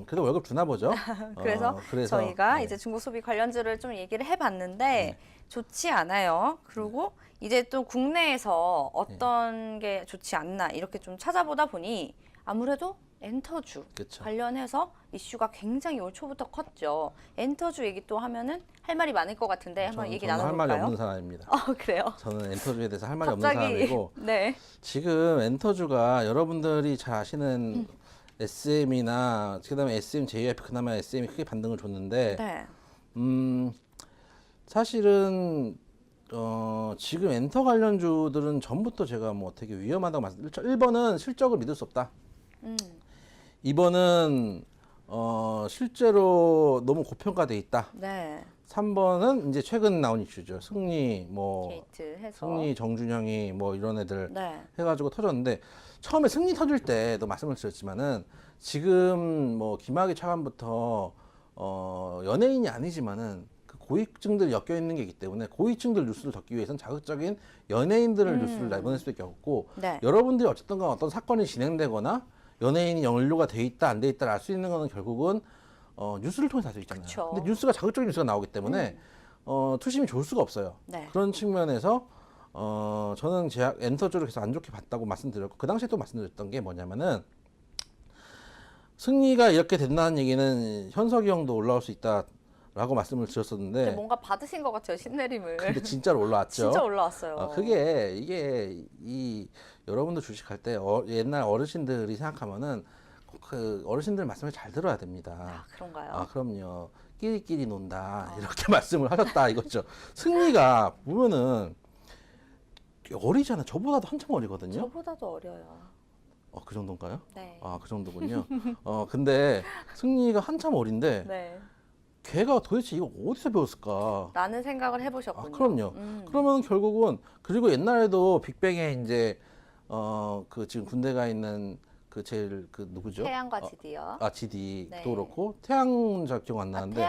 그래도 월급 주나 보죠. 그래서 저희가 네. 이제 중국 소비 관련주를 좀 얘기를 해봤는데 좋지 않아요. 그리고 이제 또 국내에서 어떤 게 좋지 않나 이렇게 좀 찾아보다 보니 아무래도 엔터주 그쵸. 관련해서 이슈가 굉장히 올 초부터 컸죠. 엔터주 얘기 또 하면은 할 말이 많을 것 같은데 한번 얘기 저는 할 나눠볼까요? 말이 없는 사람입니다. 그래요? 저는 엔터주에 대해서 할 말이 없는 갑자기 사람이고 네. 지금 엔터주가 여러분들이 잘 아시는 SM이나 그다음에 SM, JYP 그나마 SM이 크게 반등을 줬는데 네. 사실은 지금 엔터 관련주들은 전부터 제가 뭐 되게 위험하다고 말씀드렸죠. 1번은 실적을 믿을 수 없다. 2번은 실제로 너무 고평가돼 있다. 네. 3번은 이제 최근 나온 이슈죠. 승리 게이트 해서. 승리 정준영이 뭐 이런 애들 네. 해가지고 터졌는데 처음에 승리 터질 때도 말씀을 드렸지만은 지금 뭐 김학의 차관부터 연예인이 아니지만은 그 고위층들이 엮여 있는 게 있기 때문에 고위층들 뉴스를 덮기 위해서는 자극적인 연예인들을 뉴스를 내보낼 수밖에 없고 네. 여러분들이 어쨌든 간 어떤 사건이 진행되거나 연예인이 연루가 돼 있다 안 돼 있다를 알 수 있는 거는 결국은 뉴스를 통해서 알 수 있잖아요. 그쵸. 근데 뉴스가 자극적인 뉴스가 나오기 때문에 투심이 좋을 수가 없어요. 네. 그런 측면에서 저는 엔터주를 계속 안 좋게 봤다고 말씀드렸고 그 당시에 또 말씀드렸던 게 뭐냐면은 승리가 이렇게 된다는 얘기는 현석이 형도 올라올 수 있다라고 말씀을 근데 드렸었는데 뭔가 받으신 것 같아요 신내림을. 근데 진짜로 올라왔죠. 진짜 올라왔어요. 이게 여러분들 주식할 때 옛날 어르신들이 생각하면은 그 어르신들 말씀을 잘 들어야 됩니다. 그런가요? 그럼요. 끼리끼리 논다 이렇게 말씀을 하셨다 이거죠. 승리가 보면은 어리잖아. 저보다도 한참 어리거든요. 저보다도 어려요. 그 정도인가요? 네. 그 정도군요. 근데 승리가 한참 어린데 네. 걔가 도대체 이거 어디서 배웠을까? 라는 생각을 해보셨군요. 그럼요. 그러면 결국은 그리고 옛날에도 빅뱅에 이제 그 지금 군대 가 있는 그 제일 그 누구죠? 태양과 지디요. GD도 네. 그렇고 태양 잘 기억 안 나는데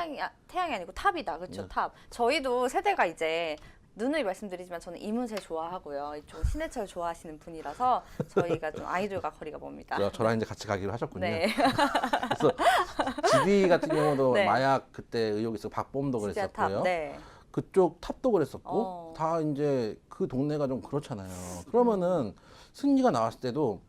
태양이 아니고 탑이다. 그렇죠. 네. 탑. 저희도 세대가 이제 누누이 말씀드리지만 저는 이문세 좋아하고요. 이쪽 신해철 좋아하시는 분이라서 저희가 좀 아이돌과 거리가 멉니다. 저랑 이제 같이 가기로 하셨군요. 네. 그래서 GD 같은 경우도 네. 마약 그때 의혹이 있어 박범도 진짜 그랬었고요. 탑. 네. 그쪽 탑도 그랬었고 다 이제 그 동네가 좀 그렇잖아요. 그러면은 승리가 나왔을 때도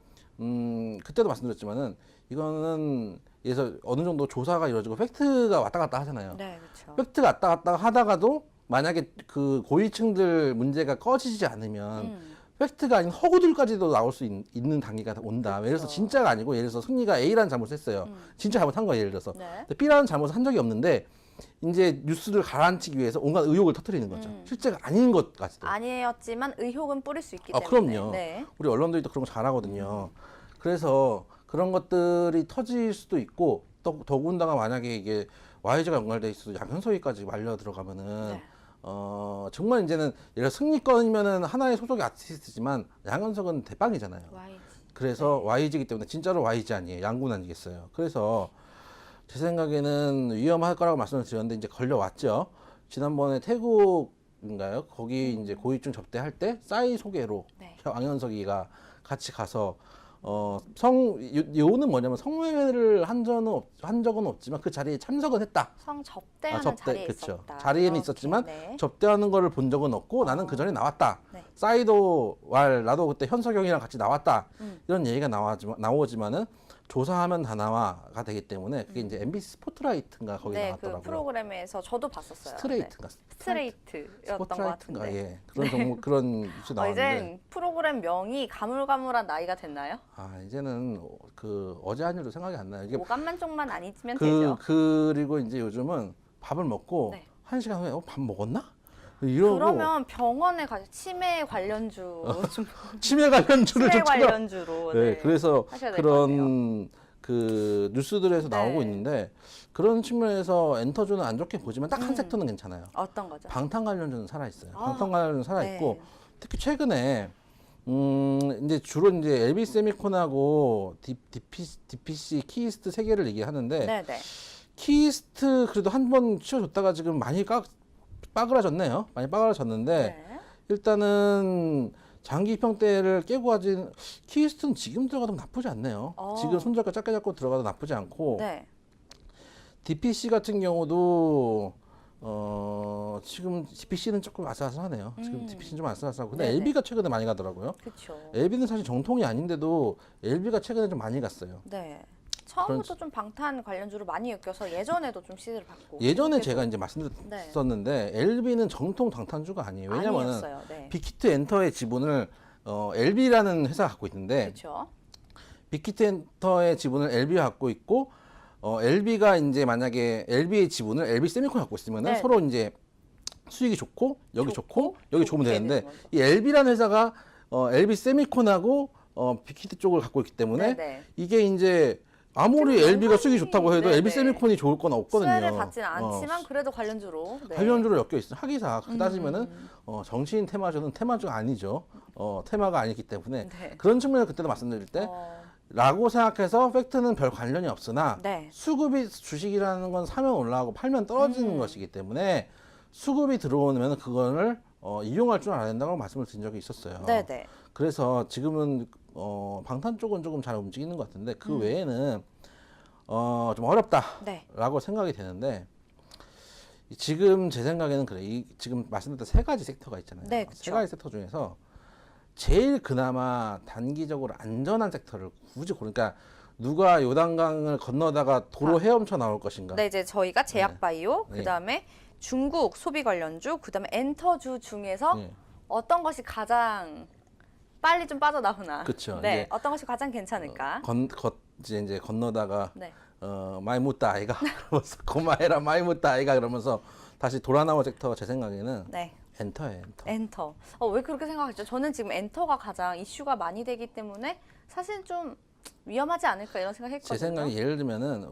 그때도 말씀드렸지만은 이거는 예서 어느 정도 조사가 이루어지고 팩트가 왔다 갔다 하잖아요. 네, 그렇죠. 팩트가 왔다 갔다 하다가도 만약에 그 고위층들 문제가 꺼지지 않으면 팩트가 아닌 허구들까지도 나올 수 있는 단계가 온다. 예를 들어서 진짜가 아니고 예를 들어서 승리가 A라는 잘못을 했어요. 진짜 잘못한 거예요. 예를 들어서. 네. 근데 B라는 잘못을 한 적이 없는데 이제 뉴스를 가라앉히기 위해서 온갖 의혹을 터뜨리는 거죠. 실제가 아닌 것까지도. 아니었지만 의혹은 뿌릴 수 있기 아, 때문에. 그럼요. 네. 우리 언론들이 또 그런 거 잘하거든요. 그래서 그런 것들이 터질 수도 있고 또 더군다나 만약에 이게 YG가 연관돼 있어서 양현석이까지 말려 들어가면은 네. 정말 이제는 예를 들어 승리권이면은 하나의 소속의 아티스트지만 양현석은 대빵이잖아요. YG. 그래서 YG이기 때문에 진짜로 YG 아니에요. 양군 아니겠어요. 그래서 제 생각에는 위험할 거라고 말씀을 드렸는데 이제 걸려왔죠. 지난번에 태국인가요? 거기 이제 고위층 접대할 때 싸이 소개로 네. 양현석이가 같이 가서 요는 뭐냐면 성매매를 한 적은 없지만 그 자리에 참석은 했다. 성 접대하는 자리에 그쵸. 있었다. 자리에는 이렇게, 있었지만 네. 접대하는 거를 본 적은 없고 나는 그 전에 나왔다. 네. 싸이도 나도 그때 현석영이랑 같이 나왔다. 이런 얘기가 나오지만은 조사하면 다 나와가 되기 때문에 그게 이제 MBC 스포트라이트인가 거기 네, 나왔더라고요. 그 프로그램에서 저도 봤었어요. 스트레이트인가? 네. 스트레이트였던 것 스포트라이트인가? 같은데. 예. 그런 종목 그런 뉴스 나왔는데 이젠 프로그램 명이 가물가물한 나이가 됐나요? 이제는 그 어제 한 일도 생각이 안 나요. 이게 오감만 쪽만 아니면 되죠. 그리고 이제 요즘은 밥을 먹고 네. 1시간 후에 밥 먹었나? 이러고 그러면 병원에 가서 치매 관련주 좀 치매 관련주를 치매 좀 찾아. 관련주로 네, 그래서 하셔야 될것 같아요. 그런 그 뉴스들에서 네. 나오고 있는데 그런 측면에서 엔터주는 안 좋게 보지만 딱 한 섹터는 괜찮아요. 어떤 거죠? 방탄 관련주는 살아 있어요. 아, 방탄 관련주는 살아 있고 네. 특히 최근에 이제 주로 이제 LB 세미콘하고 DPC 키이스트 세 개를 얘기하는데 네네. 키이스트 그래도 한 번 치워줬다가 지금 많이 빠그라졌네요. 많이 빠그라졌는데 네. 일단은 장기 평대를 깨고 가진 키이스트는 지금 들어가도 나쁘지 않네요. 지금 손잡고 짧게 잡고 들어가도 나쁘지 않고 네. DPC 같은 경우도 지금 DPC는 조금 아슬아슬하네요. 지금 DPC는 좀 아슬아슬하고 근데 네네. LB가 최근에 많이 가더라고요. 그렇죠. LB는 사실 정통이 아닌데도 LB가 최근에 좀 많이 갔어요. 네. 처음부터 좀 방탄 관련주로 많이 엮여서 예전에도 좀 시드를 받고. 예전에 그때도 제가 이제 말씀드렸었는데 LB는 정통 방탄주가 아니에요. 왜냐면은 아니었어요. 네. 빅히트 엔터의 지분을 LB라는 회사가 갖고 있는데 그렇죠. 빅히트 엔터의 지분을 LB가 갖고 있고 LB가 이제 만약에 LB의 지분을 LB 세미콘이 갖고 있으면은 네. 서로 이제 수익이 좋고 여기 좋고 여기 좋으면 좋게 되는데 되는 거죠. 이 LB라는 회사가 LB 세미콘하고 빅히트 쪽을 갖고 있기 때문에 네네. 이게 이제 아무리 좀 LB가 수익이 좋다고 해도 네네. LB 세미콘이 좋을 건 없거든요. 수혜를 받지는 않지만 그래도 관련주로. 네. 관련주로 엮여 있어. 하기사 따지면은 정치인 테마주는 테마주가 아니죠. 테마가 아니기 때문에 네. 그런 측면에서 그때도 말씀드릴 때 라고 생각해서 팩트는 별 관련이 없으나 네. 수급이 주식이라는 건 사면 올라가고 팔면 떨어지는 것이기 때문에 수급이 들어오면 그거를 이용할 줄 알아야 된다고 말씀을 드린 적이 있었어요. 네네. 그래서 지금은 방탄 쪽은 조금 잘 움직이는 것 같은데 그 외에는 좀 어렵다라고 네. 생각이 되는데 지금 제 생각에는 그래. 지금 말씀드렸던 세 가지 섹터가 있잖아요. 네, 세 그쵸. 가지 섹터 중에서 제일 그나마 단기적으로 안전한 섹터를 굳이 고르니까 누가 요단강을 건너다가 도로 헤엄쳐 나올 것인가. 네, 이제 저희가 제약바이오, 네. 그다음에 중국 소비 관련주, 그다음에 엔터주 중에서 네. 어떤 것이 가장 빨리 좀 빠져나오나. 그쵸. 네, 이제 어떤 것이 가장 괜찮을까? 이제 건너다가 네. 마이 묻다 아이가 그러면서 고마해라 마이 묻다 아이가 그러면서 다시 돌아 나올 섹터가 제 생각에는 네. 엔터예요. 엔터. 엔터. 왜 그렇게 생각하죠? 저는 지금 엔터가 가장 이슈가 많이 되기 때문에 사실 좀 위험하지 않을까 이런 생각했거든요. 제 생각에 예를 들면은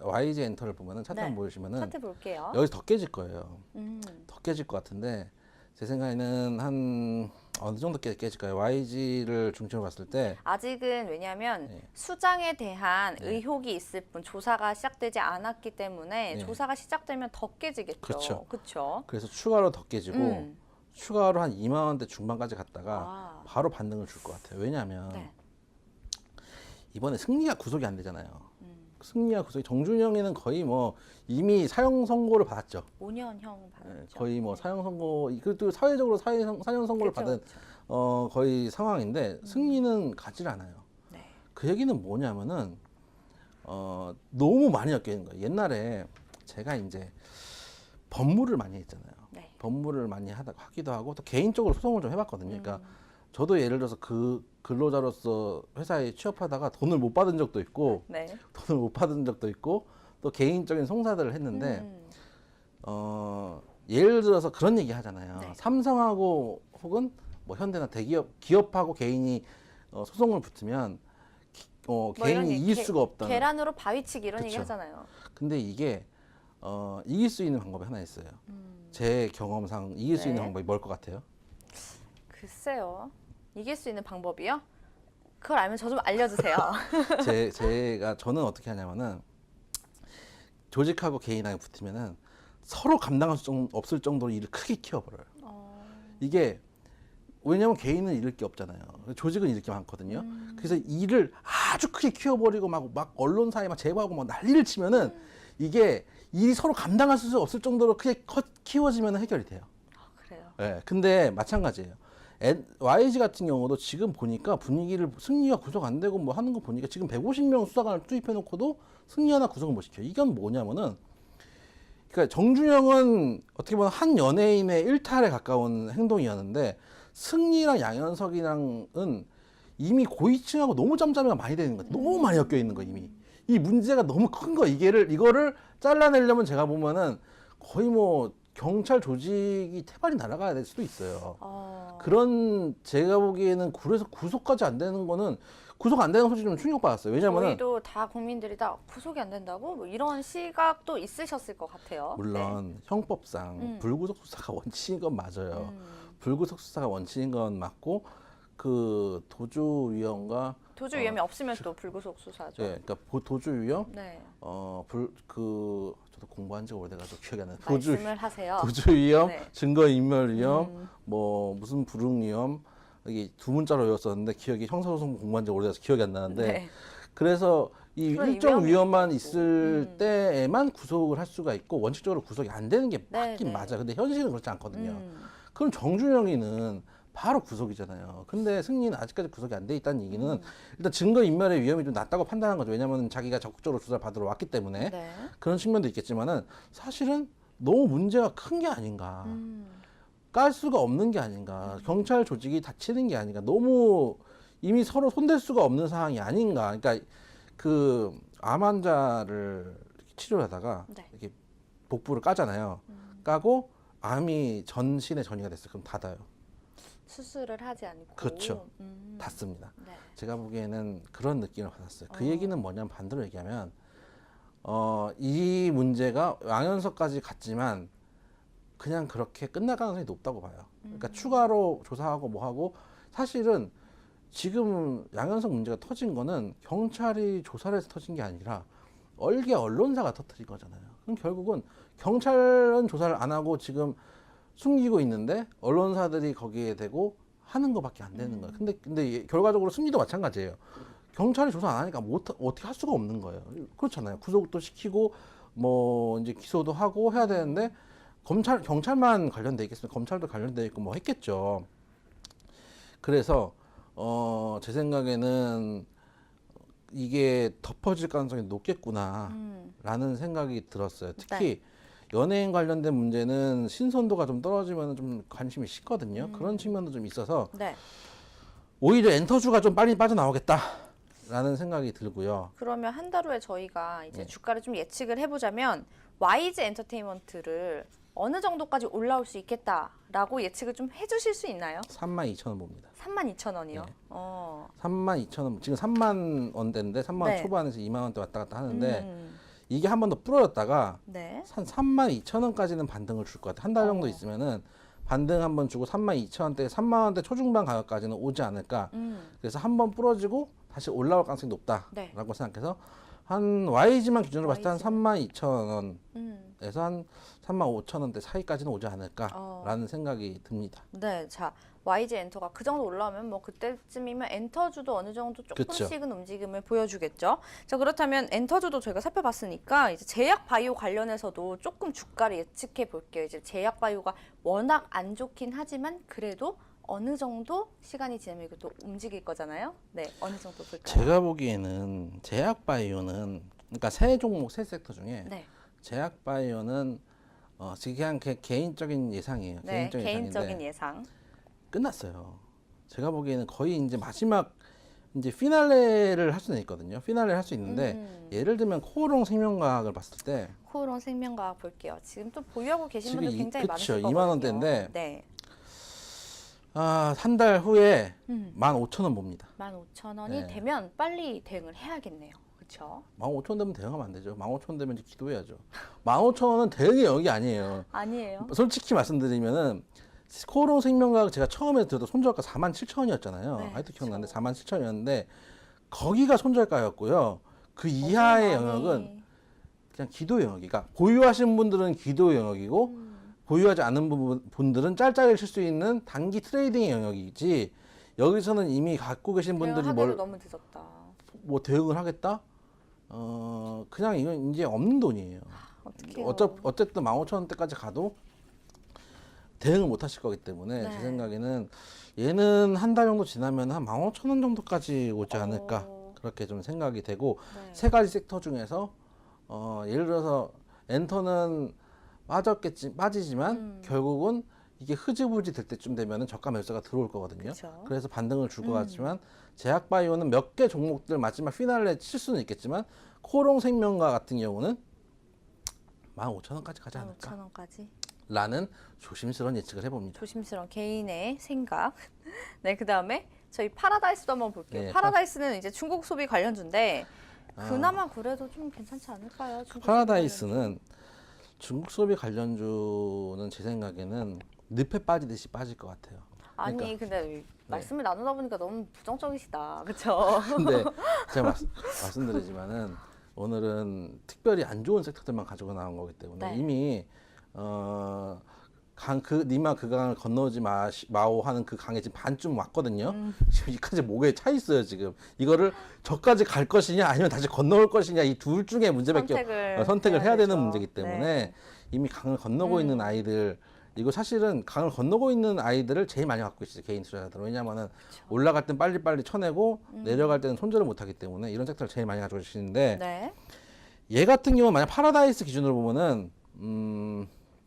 YG 엔터를 보면은 차트 네. 한번 보시면은 차트 볼게요. 여기서 더 깨질 거예요. 음. 더 깨질 것 같은데 제 생각에는 한 어느 정도 깨질까요? YG를 중심으로 봤을 때 아직은 왜냐하면 네. 수장에 대한 의혹이 있을 뿐 조사가 시작되지 않았기 때문에 네. 조사가 시작되면 더 깨지겠죠. 그렇죠. 그렇죠. 그래서 추가로 더 깨지고 추가로 한 2만 원대 중반까지 갔다가 아. 바로 반등을 줄 것 같아요. 왜냐하면 네. 이번에 승리가 구속이 안 되잖아요. 음. 승리가 구속이 정준영이는 거의 뭐 이미 사형 선고를 받았죠. 5년형 받았죠. 거의 뭐 사형 선고 그것도 사회적으로 사형 선고를 그쵸, 받은 그쵸. 거의 상황인데 승리는 가지 않아요. 네. 그 얘기는 뭐냐면은 너무 많이 엮여 있는 거예요. 옛날에 제가 이제 법무를 많이 했잖아요. 네. 법무를 많이 하기도 하고 또 개인적으로 소송을 좀 해봤거든요. 그러니까 저도 예를 들어서 그 근로자로서 회사에 취업하다가 돈을 못 받은 적도 있고 네. 돈을 못 받은 적도 있고 또 개인적인 송사들을 했는데 예를 들어서 그런 얘기 하잖아요. 네. 삼성하고 혹은 뭐 현대나 기업하고 개인이 소송을 붙으면 뭐 개인이 이런 이길 수가 없다는. 계란으로 바위치기 이런 얘기 그쵸. 하잖아요. 근데 이게 이길 수 있는 방법이 하나 있어요. 제 경험상 이길 수 네. 있는 방법이 뭘 것 같아요? 글쎄요. 이길 수 있는 방법이요? 그걸 알면 저 좀 알려주세요. 저는 어떻게 하냐면은 조직하고 개인하고 붙으면은 서로 감당할 수 없을 정도로 일을 크게 키워버려요. 이게 왜냐면 개인은 잃을 게 없잖아요. 조직은 잃을 게 많거든요. 그래서 일을 아주 크게 키워버리고 막 언론사에 막 제보하고 막 난리를 치면은 이게 일이 서로 감당할 수 없을 정도로 크게 키워지면 해결이 돼요. 그래요. 예. 근데 마찬가지예요. YG 같은 경우도 지금 보니까 분위기를 승리가 구속 안 되고 뭐 하는 거 보니까 지금 150명 수사관을 투입해 놓고도 승리 하나 구속을 못 시켜요. 이건 뭐냐면은 그러니까 정준영은 어떻게 보면 한 연예인의 일탈에 가까운 행동이었는데 승리랑 양현석이랑은 이미 고위층하고 너무 짬짬이가 많이 되는 거예요. 너무 많이 엮여 있는 거 이미. 이 문제가 너무 큰 거. 이거를 잘라내려면 제가 보면은 거의 뭐 경찰 조직이 태반이 날아가야 될 수도 있어요. 그런 제가 보기에는 그래서 구속까지 안 되는 거는 구속 안 되는 소식 좀 충격받았어요. 왜냐면은 저희도 다 국민들이 다 구속이 안 된다고 뭐 이런 시각도 있으셨을 것 같아요. 물론 형법상 불구속 수사가 원칙인 건 맞아요. 네. 불구속 수사가 원칙인 건 맞고 그 도주 위험과 도주 위험이 없으면 또 불구속 수사죠. 예, 그러니까 도주 위험 네. 저도 공부한 지가 오래돼가지고 기억이 안 나요. 말씀을 하세요. 도주 위험, 네. 증거 인멸 위험, 뭐 무슨 불응 위험 이게 두 문자로 외웠었는데 기억이 형사소송 공부한 지 오래돼서 기억이 안 나는데 네. 그래서 이 그런 일정 위험이 위험만 있고. 있을 때에만 구속을 할 수가 있고 원칙적으로 구속이 안 되는 게 네, 맞긴 네. 맞아. 근데 현실은 그렇지 않거든요. 그럼 정준영이는 바로 구속이잖아요. 근데 승리는 아직까지 구속이 안 돼 있다는 얘기는 일단 증거 인멸의 위험이 좀 낮다고 판단한 거죠. 왜냐하면 자기가 적극적으로 조사를 받으러 왔기 때문에 네. 그런 측면도 있겠지만은 사실은 너무 문제가 큰 게 아닌가. 깔 수가 없는 게 아닌가. 경찰 조직이 다치는 게 아닌가. 너무 이미 서로 손댈 수가 없는 상황이 아닌가. 그러니까 그 암 환자를 치료하다가 네. 이렇게 복부를 까잖아요. 까고 암이 전신에 전이가 됐어요. 그럼 닫아요. 수술을 하지 않고. 그렇죠. 닫습니다. 네. 제가 보기에는 그런 느낌을 받았어요. 그 얘기는 뭐냐면 반대로 얘기하면 이 문제가 양현석까지 갔지만 그냥 그렇게 끝날 가능성이 높다고 봐요. 그러니까 추가로 조사하고 뭐 하고 사실은 지금 양현석 문제가 터진 거는 경찰이 조사를 해서 터진 게 아니라 얼개 언론사가 터뜨린 거잖아요. 그럼 결국은 경찰은 조사를 안 하고 지금 숨기고 있는데 언론사들이 거기에 대고 하는 거밖에 안 되는 거예요. 근데 결과적으로 승리도 마찬가지예요. 경찰이 조사 안 하니까 어떻게 할 수가 없는 거예요. 그렇잖아요. 구속도 시키고 뭐 이제 기소도 하고 해야 되는데 경찰만 관련돼 있겠습니까? 검찰도 관련돼 있고 뭐 했겠죠. 그래서 제 생각에는 이게 덮어질 가능성이 높겠구나라는 생각이 들었어요. 특히 연예인 관련된 문제는 신선도가 좀 떨어지면 좀 관심이 식거든요. 그런 측면도 좀 있어서 네. 오히려 엔터주가 좀 빨리 빠져나오겠다라는 생각이 들고요. 그러면 한 달 후에 저희가 이제 네. 주가를 좀 예측을 해보자면 YG 엔터테인먼트를 어느 정도까지 올라올 수 있겠다라고 예측을 좀 해주실 수 있나요? 32,000원 봅니다. 32,000원이요. 네. 32,000원 지금 3만 원대인데 3만 원 네. 초반에서 2만 원대 왔다 갔다 하는데 이게 한 번 더 부러졌다가 네. 한 32,000원까지는 반등을 줄 것 같아요. 한 달 정도 있으면은 반등 한번 주고 32,000원대, 3만 원대 초중반 가격까지는 오지 않을까. 그래서 한 번 부러지고 다시 올라올 가능성이 높다라고 네. 생각해서 한 YG만 기준으로 봤을 때 한 YG 는. 32,000원 한 35,000원대 사이까지는 오지 않을까라는 생각이 듭니다. 네, 자 YG 엔터가 그 정도 올라오면 뭐 그때쯤이면 엔터주도 어느 정도 조금씩은 움직임을 보여주겠죠. 자 그렇다면 엔터주도 저희가 살펴봤으니까 이제 제약 바이오 관련해서도 조금 주가를 예측해 볼게요. 이제 제약 바이오가 워낙 안 좋긴 하지만 그래도 어느 정도 시간이 지나면 이것도 움직일 거잖아요. 네, 어느 정도 볼까요? 제가 보기에는 제약 바이오는 그러니까 세 종목 세 섹터 중에 네, 제약 바이오는 그냥 개인적인 예상이에요. 네, 개인적인 개인적인 예상인데 예상. 끝났어요. 제가 보기에는 거의 이제 마지막 이제 피날레를 할 수는 있거든요. 피날레를 할 수 있는데 예를 들면 코오롱 생명과학을 봤을 때 코오롱 생명과학 볼게요. 지금 또 보유하고 계신 지금 분들 굉장히 그쵸, 많으실 2만 거거든요. 원대인데 네, 한 달 후에 15,000원 봅니다. 15,000원이 네. 되면 빨리 대응을 해야겠네요. 그렇죠? 15,000원 되면 대응하면 안 되죠. 15,000원 되면 이제 기도해야죠. 15,000원은 대응의 영역이 아니에요. 아니에요. 솔직히 말씀드리면은 코오롱 생명과학 제가 처음에 들어도 손절가 47,000원이었잖아요. 네, 아직도 그쵸. 기억나는데 47,000원이었는데 거기가 손절가였고요. 그 이하의 많이 영역은 그냥 기도 영역이. 그러니까 보유하신 분들은 기도 영역이고 보유하지 않은 분들은 짤짤이 칠 수 있는 단기 트레이딩의 영역이지 여기서는 이미 갖고 계신 분들이 대응하기도 너무 늦었다. 뭐 대응을 하겠다? 그냥 이건 이제 없는 돈이에요. 어떻게 어쨌든 15,000원대까지 가도 대응을 못 하실 거기 때문에 네. 제 생각에는 얘는 한 달 정도 지나면 한 15,000원 정도까지 오지 않을까 그렇게 좀 생각이 되고 네. 세 가지 섹터 중에서 예를 들어서 엔터는 빠지지만 결국은 이게 흐지부지 될 때쯤 되면은 저가 매수가 들어올 거거든요. 그쵸. 그래서 반등을 줄 것 같지만 제약 바이오는 몇 개 종목들 마지막 피날레 칠 수는 있겠지만 코오롱 생명과 같은 경우는 15,000원까지 가지 않을까 15,000원까지 라는 조심스러운 예측을 해봅니다. 조심스러운 개인의 생각. 네, 그다음에 저희 파라다이스도 한번 볼게요. 네, 파라다이스는 이제 중국 소비 관련주인데 그나마 그래도 좀 괜찮지 않을까요? 중국 소비 파라다이스는 중국 소비 관련주는 제 생각에는 늪에 빠지듯이 빠질 것 같아요. 아니 그러니까. 근데 말씀을 나누다 보니까 너무 부정적이시다. 그렇죠? 근데 제가 말씀드리지만은 오늘은 특별히 안 좋은 섹터들만 가지고 나온 거기 때문에 네. 이미 니마 그 강을 건너지 마오 하는 그 강에 지금 반쯤 왔거든요. 지금 이까지 목에 차 있어요. 지금 이거를 저까지 갈 것이냐 아니면 다시 건너올 것이냐 이 둘 중에 문제밖에 선택을 해야 되는 되죠. 문제이기 때문에 네. 이미 강을 건너고 있는 아이들 이거 사실은 강을 건너고 있는 아이들을 제일 많이 갖고 있어요. 개인 투자자들은. 왜냐하면은 올라갈 땐 빨리빨리 쳐내고 내려갈 때는 손절을 못하기 때문에 이런 섹터를 제일 많이 가지고 계시는데 네. 얘 같은 경우는 만약 파라다이스 기준으로 보면은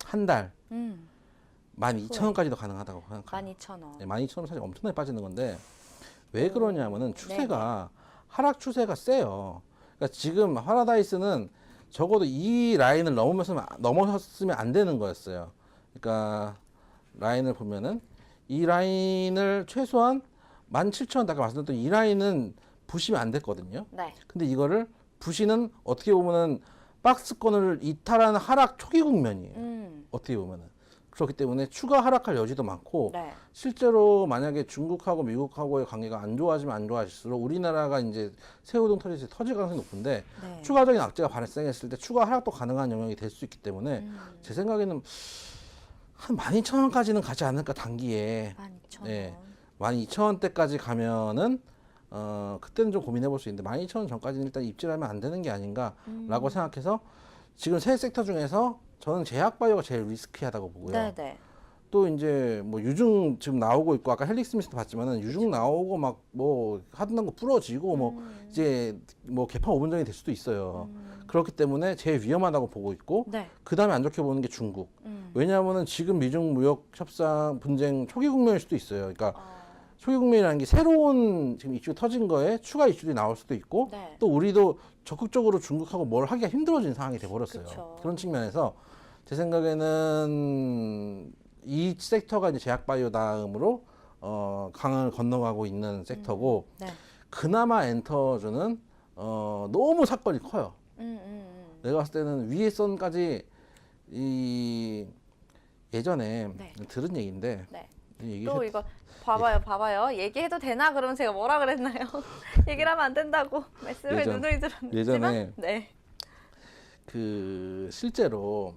한 달 12,000원까지도 가능하다고 생각해요. 12,000원. 네, 12,000원 사실 엄청나게 빠지는 건데 왜 그러냐면은 추세가 하락 추세가 세요. 그러니까 지금 파라다이스는 적어도 이 라인을 넘어섰으면 안 되는 거였어요. 그러니까 라인을 보면은 이 라인을 최소한 17,000원 아까 말씀드렸던 이 라인은 부시면 안 됐거든요. 네. 근데 이거를 부시는 어떻게 보면은 박스권을 이탈하는 하락 초기 국면이에요. 어떻게 보면은. 그렇기 때문에 추가 하락할 여지도 많고 네. 실제로 만약에 중국하고 미국하고의 관계가 안 좋아지면 안 좋아질수록 우리나라가 이제 새우등 터질 가능성이 높은데 네. 추가적인 악재가 발생했을 때 추가 하락도 가능한 영역이 될 수 있기 때문에 제 생각에는 한 12,000원까지는 가지 않을까 단기에 12,000원. 네. 12,000원대까지 가면은 그때는 좀 고민해 볼 수 있는데 12,000원 전까지는 일단 입질하면 안 되는 게 아닌가라고 생각해서 지금 세 섹터 중에서 저는 제약 바이오가 제일 리스키하다고 보고요. 네네. 또 이제 뭐 유중 지금 나오고 있고 아까 헬릭스미스도 봤지만은 유중 나오고 막 뭐 하던 거 부러지고 뭐 이제 뭐 개판 5분전이 될 수도 있어요. 그렇기 때문에 제일 위험하다고 보고 있고 네. 그 다음에 안 좋게 보는 게 중국. 왜냐하면은 지금 미중 무역 협상 분쟁 초기 국면일 수도 있어요. 그러니까 초기 국면이라는 게 새로운 지금 이슈가 터진 거에 추가 이슈들이 나올 수도 있고 네. 또 우리도 적극적으로 중국하고 뭘 하기가 힘들어진 상황이 돼 버렸어요. 그쵸. 그런 측면에서 제 생각에는 이 섹터가 이제 제약 바이오 다음으로 강을 건너가고 있는 섹터고 네. 그나마 엔터주는 너무 사건이 커요. 내가 봤을 때는 위에 선까지 이 예전에 네. 들은 얘기인데 네. 이 얘기 또 이거 봐봐요. 얘기해도 되나? 그러면 제가 뭐라 그랬나요? 얘기를 하면 안 된다고 말씀을 예전- 누누이 들었지만 예전에 네. 실제로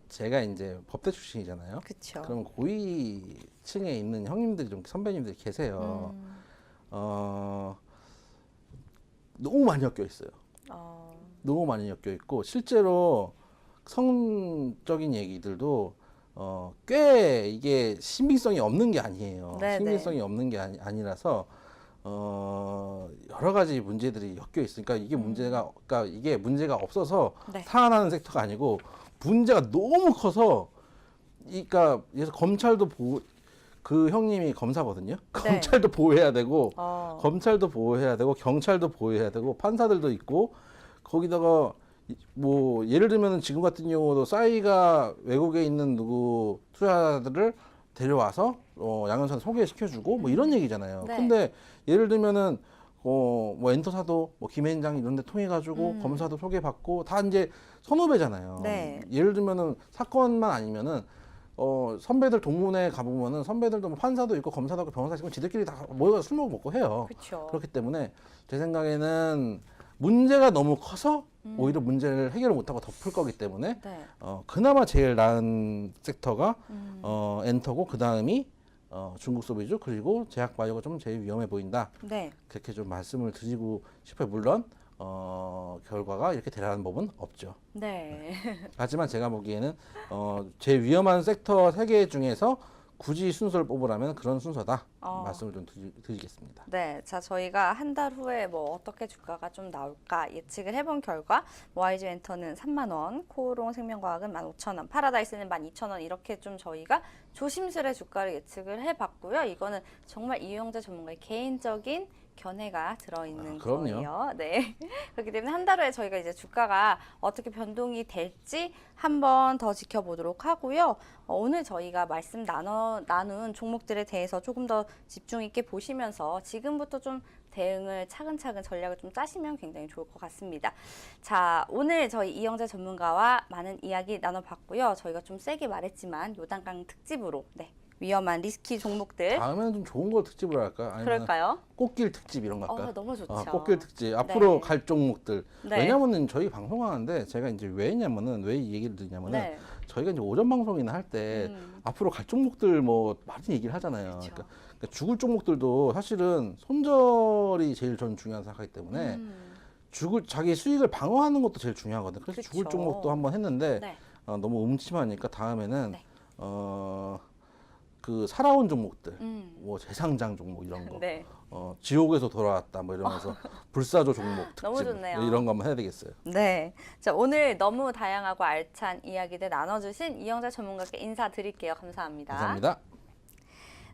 제가 이제 법대 출신이잖아요. 그렇죠. 그럼 고위층에 있는 형님들이 좀 선배님들이 계세요. 너무 많이 엮여 있어요. 너무 많이 엮여 있고 실제로 성적인 얘기들도 꽤 이게 신빙성이 없는 게 아니에요. 네네. 신빙성이 없는 게 아니라서 여러 가지 문제들이 엮여 있으니까 이게 그러니까 이게 문제가 없어서 네. 살아나는 섹터가 아니고 문제가 너무 커서 그러니까 그래서 검찰도 그 형님이 검사거든요. 네. 검찰도 보호해야 되고 검찰도 보호해야 되고 경찰도 보호해야 되고 판사들도 있고 거기다가 뭐 예를 들면 지금 같은 경우도 싸이가 외국에 있는 누구 투자자들을 데려와서 양현선 소개시켜주고 뭐 이런 얘기잖아요. 네. 근데 예를 들면은 뭐 엔터사도 뭐 김앤장 이런 데 통해 가지고 검사도 소개받고 다 이제 선후배잖아요. 네. 예를 들면은 사건만 아니면은 선배들 동문회 가보면은 선배들도 뭐 판사도 있고 검사도 있고 변호사 있고 지들끼리 다 모여서 술 먹고 해요. 그렇죠. 그렇기 때문에 제 생각에는 문제가 너무 커서 오히려 문제를 해결을 못하고 덮을 거기 때문에 네. 그나마 제일 나은 섹터가 엔터고 그 다음이 중국 소비주 그리고 제약바이오가 좀 제일 위험해 보인다. 네. 그렇게 좀 말씀을 드리고 싶어요. 물론 결과가 이렇게 되라는 법은 없죠. 네. 하지만 제가 보기에는 제일 위험한 섹터 3개 중에서 굳이 순서를 뽑으라면 그런 순서다 말씀을 좀 드리겠습니다. 네, 자 저희가 한 달 후에 뭐 어떻게 주가가 좀 나올까 예측을 해본 결과 YG 엔터는 3만 원, 코오롱 생명과학은 15,000원, 파라다이스는 12,000원 이렇게 좀 저희가 조심스레 주가를 예측을 해봤고요. 이거는 정말 이용자 전문가의 개인적인 견해가 들어있는 그럼요. 거예요. 네. 그렇기 때문에 한 달 후에 저희가 이제 주가가 어떻게 변동이 될지 한번 더 지켜보도록 하고요. 오늘 저희가 말씀 나눈 종목들에 대해서 조금 더 집중 있게 보시면서 지금부터 좀 대응을 차근차근 전략을 좀 짜시면 굉장히 좋을 것 같습니다. 자, 오늘 저희 이영자 전문가와 많은 이야기 나눠봤고요. 저희가 좀 세게 말했지만 요단강 특집으로 위험한 리스키 종목들 다음에는 좀 좋은 걸 특집으로 할까? 아니면 그럴까요? 꽃길 특집 이런 거 할까? 너무 좋죠. 꽃길 특집 앞으로 네. 갈 종목들. 네. 왜냐면은 저희 방송하는데 제가 이제 왜 이 얘기를 드리냐면은 네. 저희가 이제 오전 방송이나 할 때 앞으로 갈 종목들 뭐 많이 얘기를 하잖아요. 그쵸. 그러니까 죽을 종목들도 사실은 손절이 제일 저는 중요한 생각이기 때문에 자기 수익을 방어하는 것도 제일 중요하거든요. 그래서 그쵸. 죽을 종목도 한번 했는데 네. 너무 음침하니까 다음에는 네. 그 살아온 종목들, 뭐 재상장 종목 이런 거, 네. 지옥에서 돌아왔다 뭐 이러면서 불사조 종목 특집 너무 좋네요. 뭐 이런 거 한번 해야 되겠어요. 네. 자, 오늘 너무 다양하고 알찬 이야기들 나눠주신 이영자 전문가께 인사드릴게요. 감사합니다. 감사합니다.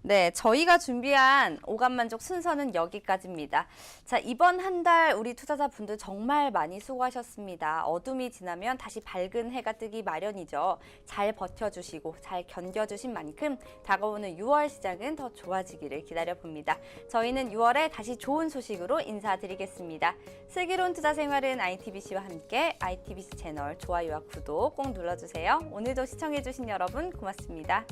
네, 저희가 준비한 오감만족 순서는 여기까지입니다. 자, 이번 한 달 우리 투자자분들 정말 많이 수고하셨습니다. 어둠이 지나면 다시 밝은 해가 뜨기 마련이죠. 잘 버텨주시고 잘 견뎌주신 만큼 다가오는 6월 시장은 더 좋아지기를 기다려봅니다. 저희는 6월에 다시 좋은 소식으로 인사드리겠습니다. 슬기로운 투자 생활은 ITBC와 함께 ITBC 채널 좋아요와 구독 꼭 눌러주세요. 오늘도 시청해주신 여러분 고맙습니다.